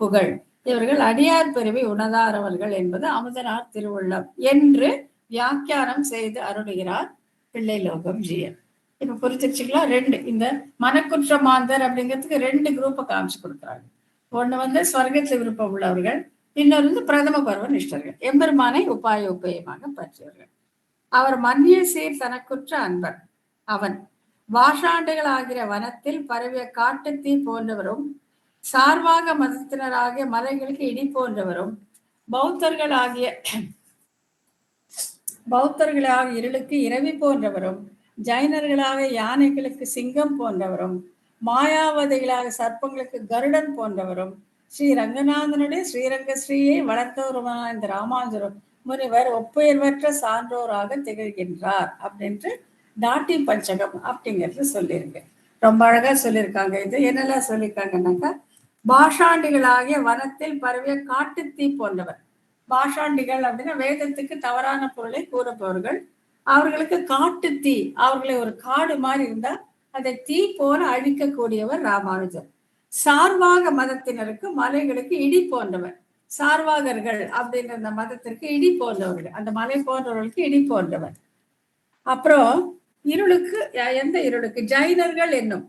புகழ். இவர்கள் அடியார் பிரிவை உணர்ந்தாரவர்கள் என்பது அமுதனார் திருவுள்ளம் என்று வியாக்கியானம் செய்து அருளுகிறார் பிள்ளை லோகம் ஜியர். இப்ப புரிஞ்சிருச்சுங்களா? ரெண்டு, இந்த மனக்குற்ற மாந்தர் அப்படிங்கிறதுக்கு ரெண்டு குரூப்பை காமிச்சு கொடுக்குறாங்க. ஒண்ணு வந்து ஸ்வர்க்கத்தில் விருப்பம் உள்ளவர்கள், இன்னொரு வந்து பிரதம பருவ நிஷ்டர்கள், எம்பெருமானை உபாயோபயமாக பற்றியவர்கள். அவர் மன்னிய சீர் தனக்குற்ற அன்பர். அவன் வாஷாண்டுகள் ஆகிற வனத்தில் பரவிய காட்டுத்தீ போன்றவரும், சார்வாக மதத்தினராகிய மலைகளுக்கு இடி போன்றவரும், பௌத்தர்களாகிய இருளுக்கு இரவி போன்றவரும், ஜைனர்களாக யானைகளுக்கு சிங்கம் போன்றவரும், மாயாவதிகளாக சர்ப்பங்களுக்கு கருடன் போன்றவரும், ஸ்ரீ ரங்கநாதனுடைய ஸ்ரீரங்க ஸ்ரீயை வளர்த்தவருமான இந்த ராமானுஜர் முனிவர் ஒப்புயர்வற்ற சான்றோராக திகழ்கின்றார் அப்படின்ட்டு நாட்டி பஞ்சகம் அப்படிங்கிறது சொல்லியிருக்கு. ரொம்ப அழகா சொல்லியிருக்காங்க. இது என்னெல்லாம் சொல்லியிருக்காங்கன்னாக்கா, பாஷாண்டிகளாகிய வனத்தில் பரவிய காட்டுத்தீ போன்றவர். பாஷாண்டிகள் அப்படின்னா வேதத்துக்கு தவறான பொருளை கூறப்பவர்கள். அவர்களுக்கு காட்டு தீ, அவர்களை ஒரு காடு மாதிரி இருந்தா அதை தீ போல அழிக்கக்கூடியவர் ராமானுஜர். சார்வாக மதத்தினருக்கு மலைகளுக்கு இடி போன்றவர். சார்வாகர்கள் அப்படின்ற அந்த மதத்திற்கு இடி போன்றவர்கள், அந்த மலை போன்றவர்களுக்கு இடி போன்றவர். அப்புறம் இருளுக்கு, எந்த இருளுக்கு? ஜைனர்கள் என்னும்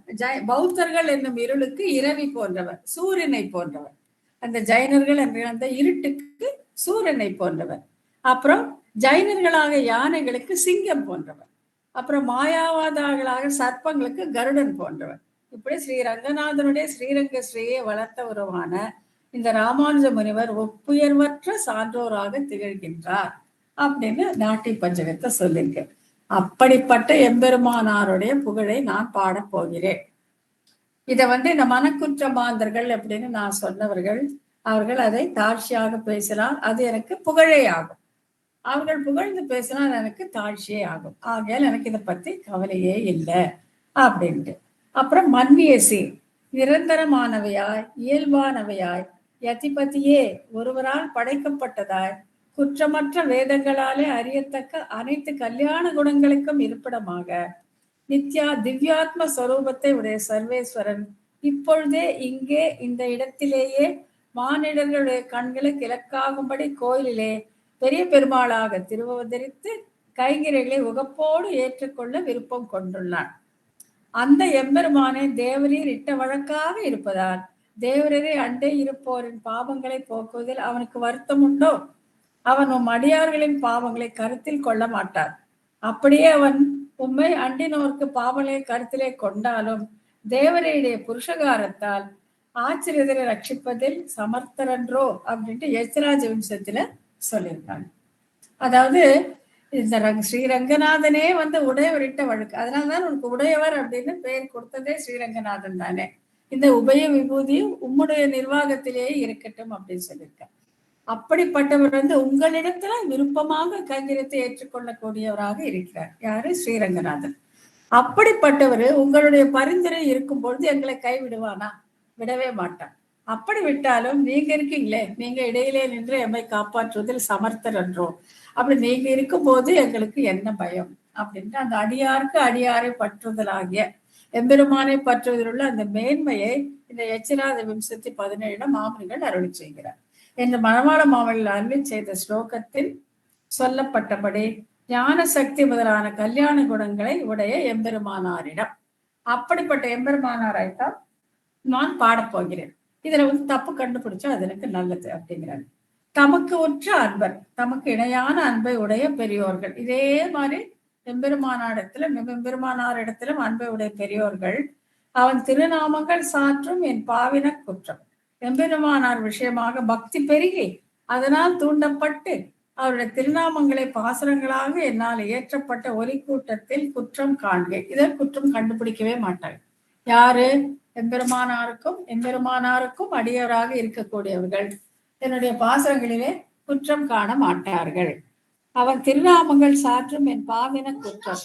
பௌத்தர்கள் என்னும் இருளுக்கு இரவி போன்றவர், சூரியனை போன்றவர். அந்த ஜைனர்கள் என்ற அந்த இருட்டுக்கு சூரியனை போன்றவர். அப்புறம் ஜைனர்களாக யானைகளுக்கு சிங்கம் போன்றவர். அப்புறம் மாயாவாதார்களாக சர்ப்பங்களுக்கு கருடன் போன்றவர். இப்படி ஸ்ரீ ரங்கநாதனுடைய ஸ்ரீரங்க ஸ்ரீயை வளர்த்த உருவான இந்த ராமானுஜ முனிவர் ஒப்புயர்வற்ற சான்றோராக திகழ்கின்றார் அப்படின்னு நாட்டி பஞ்சகத்தை சொல்லியிருக்கேன். அப்படிப்பட்ட எம்பெருமானாருடைய புகழை நான் பாடப் போகிறேன். இதை வந்து இந்த மனக்குற்ற மாந்தர்கள் அப்படின்னு நான் சொன்னவர்கள், அவர்கள் அதை தாழ்ச்சியாக பேசினால் அது எனக்கு புகழே ஆகும். அவர்கள் புகழ்ந்து பேசினால் எனக்கு தாழ்ச்சியே ஆகும். ஆகையால் எனக்கு இதை பத்தி கவலையே இல்லை அப்படின்ட்டு. அப்புறம் மன்னியசி, நிரந்தரமானவையாய் இயல்பானவையாய் யதிபதியே ஒருவரால் படைக்கப்பட்டதாய் குற்றமற்ற வேதங்களாலே அறியத்தக்க அனைத்து கல்யாண குணங்களுக்கும் இருப்பிடமாக நித்யா திவ்யாத்ம ஸ்வரூபத்தை உடைய சர்வேஸ்வரன் இப்பொழுதே இங்கே இந்த இடத்திலேயே மானிடர்களுடைய கண்களுக்கு இலக்காகும்படி கோயிலிலே பெரிய பெருமாளாக திருவவதரித்து கைங்கரைகளை உகப்போடு ஏற்றுக்கொள்ள விருப்பம் கொண்டுள்ளான். அந்த எம்பெருமானை தேவரீர் இட்ட வழக்காக இருப்பதால் தேவரரை அண்டை இருப்போரின் பாவங்களை போக்குவதில் அவனுக்கு வருத்தம் உண்டோ? அவன் உம் அடியார்களின் பாவங்களை கருத்தில் கொள்ள மாட்டார். அப்படியே அவன் உம்மை அண்டினோருக்கு பாவங்களை கருத்திலே கொண்டாலும் தேவரையுடைய புருஷகாரத்தால் ஆச்சரியத்தை ரட்சிப்பதில் சமர்த்தரன்றோ அப்படின்ட்டு எச்ராஜ வம்சத்துல சொல்லியிருக்காங்க. அதாவது இந்த ஸ்ரீரங்கநாதனே வந்து உடையவரிட்ட வழக்கு, அதனால்தான் உனக்கு உடையவர் அப்படின்னு பெயர் கொடுத்ததே ஸ்ரீரங்கநாதன் தானே. இந்த உபய விபூதியும் உம்முடைய நிர்வாகத்திலேயே இருக்கட்டும் அப்படின்னு சொல்லியிருக்காங்க. அப்படிப்பட்டவர் வந்து உங்களிடத்துல விருப்பமாக கைங்கரியத்தை ஏற்றுக்கொள்ளக்கூடியவராக இருக்கிறார். யாரு? ஸ்ரீரங்கநாதன். அப்படிப்பட்டவர் உங்களுடைய பரிந்துரை இருக்கும் பொழுது எங்களை கைவிடுவானா? விடவே மாட்டான். அப்படி விட்டாலும் நீங்க இருக்கீங்களே, நீங்க இடையிலே நின்று எம்மை காப்பாற்றுவதில் சமர்த்தர் என்றோ. அப்படி நீங்க இருக்கும் போது எங்களுக்கு என்ன பயம் அப்படின்ட்டு அந்த அடியாருக்கு அடியாரை பற்றுதலாகிய எம்பெருமானை பற்றுவதில் உள்ள அந்த மேன்மையை இந்த எச்சிராத விம்சத்தி 17 மாமனிகள் அருளி செய்கிறார் என்று மணவாள மாமனில் அருளி செய்த ஸ்லோகத்தில் சொல்லப்பட்டபடி ஞான சக்தி முதலான கல்யாண குணங்களை உடைய எம்பெருமானாரிடம், அப்படிப்பட்ட எம்பெருமானாராய்த்தான் நான் பாடப்போகிறேன். இதுல வந்து தப்பு கண்டுபிடிச்சா அது எனக்கு நல்லது அப்படிங்கிறாங்க. தமக்கு உற்ற அன்பர், தமக்கு இணையான அன்பை உடைய பெரியோர்கள். இதே மாதிரி எம்பெருமானார் இடத்திலும் அன்பை உடைய பெரியோர்கள். அவன் திருநாமங்கள் சாற்றும் என் பாவின குற்றம். எம்பெருமானார் விஷயமாக பக்தி பெருகி அதனால் தூண்டப்பட்டு அவருடைய திருநாமங்களை பாசுரங்களாக என்னால் இயற்றப்பட்ட ஒலி கூட்டத்தில் குற்றம் காண்க. இதை குற்றம் கண்டுபிடிக்கவே மாட்டாங்க. யாரு? எம்பெருமானாருக்கும் அடியவராக இருக்கக்கூடியவர்கள் என்னுடைய பாசுரங்களிலே குற்றம் காண மாட்டார்கள். அவன் திருநாமங்கள் சாற்றும் என் பாவின குற்றம்.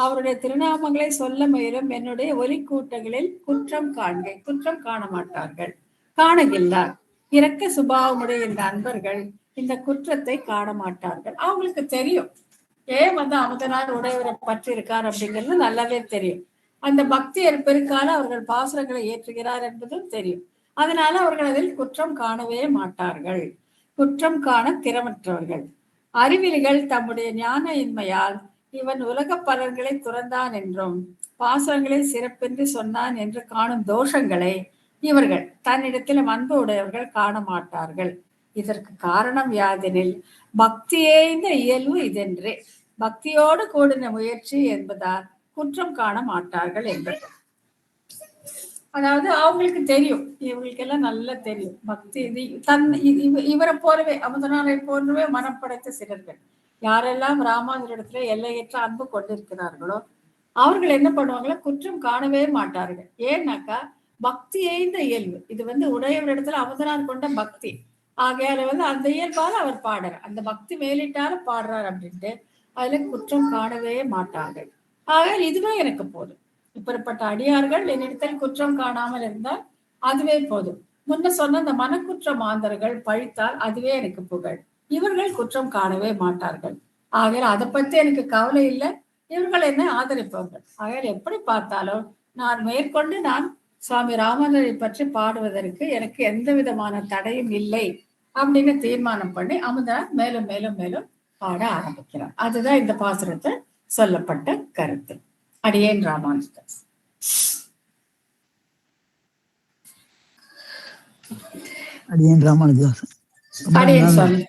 அவருடைய திருநாமங்களை சொல்ல முயலும் என்னுடைய ஒலிக்கூட்டங்களில் குற்றம் காண மாட்டார்கள், காணகில்லார். இரக்க சுபாவமுடைய இந்த அன்பர்கள் இந்த குற்றத்தை காண மாட்டார்கள். அவங்களுக்கு தெரியும் ஏன் அமுதனார் உடையவரை பற்றி இருக்கார் அப்படிங்கிறது நல்லாவே தெரியும். அந்த பக்தி பெருக்கால அவர்கள் பாசுரங்களை ஏற்றுகிறார் என்பதும் தெரியும். அதனால அவர்கள் அதில் குற்றம் காணவே மாட்டார்கள். குற்றம் காண திறமற்றவர்கள். அறிவிலிகள் தம்முடைய ஞான இன்மையால் இவன் உலக பலன்களை துறந்தான் என்றும் பாசுரங்களை சிறப்பின்றி சொன்னான் என்று காணும் தோஷங்களை இவர்கள் தன்னிடத்தில் அன்பு உடையவர்கள் காண மாட்டார்கள். இதற்கு காரணம் யாதெனில் பக்தியேந்த இயல்பு இதென்றே. பக்தியோடு கூடின முயற்சி என்பதால் குற்றம் காண மாட்டார்கள் என்பது. அதாவது அவங்களுக்கு தெரியும், இவங்களுக்கெல்லாம் நல்லா தெரியும் பக்தி இவரை போலவே அமுதனாரை போலவே மனம் படைத்த சிலர்கள் யாரெல்லாம் ராமானுஜரிடத்துல எல்லையற்ற அன்பு கொண்டிருக்கிறார்களோ அவர்கள் என்ன பண்ணுவாங்களா, குற்றம் காணவே மாட்டார்கள். ஏன்னாக்கா பக்தியைந்த இயல்பு இது உடையவரிடத்துல அமுதனார் கொண்ட பக்தி. ஆகையால அந்த இயல்பால அவர் பாடுறார், அந்த பக்தி மேலிட்டால பாடுறார் அப்படின்ட்டு அதுல குற்றம் காணவே மாட்டார்கள். ஆகையால் இதுவே எனக்கு போதும். இப்படிப்பட்ட அடியார்கள் என்னிடத்தில் குற்றம் காணாமல் இருந்தால் அதுவே போதும். முன்ன சொன்ன அந்த மனக்குற்ற மாந்தர்கள் பழித்தால் அதுவே எனக்கு புகழ். இவர்கள் குற்றம் காணவே மாட்டார்கள். ஆகையால் அதை பத்தி எனக்கு கவலை இல்லை, இவர்கள் என்னை ஆதரிப்பவர்கள். ஆகையால் எப்படி பார்த்தாலும் நான் மேற்கொண்டு சுவாமி ராமானுஜரை பற்றி பாடுவதற்கு எனக்கு எந்த விதமான தடையும் இல்லை அப்படின்னு தீர்மானம் பண்ணி அமுதனார் மேலும் மேலும் மேலும் பாட ஆரம்பிக்கிறார். அதுதான் இந்த பாசுரத்தை சொல்லப்பட்ட கருத்து. அடியேன் ராமானுஜதாஸ். அடியேன் ராமானுஜதாஸ். அடியேன் சுவாமி.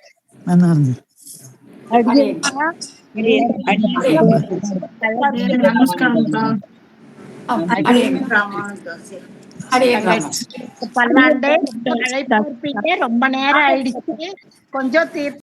பல்லாண்டு ரொம்ப நேரம் ஆயிடுச்சு, கொஞ்சம்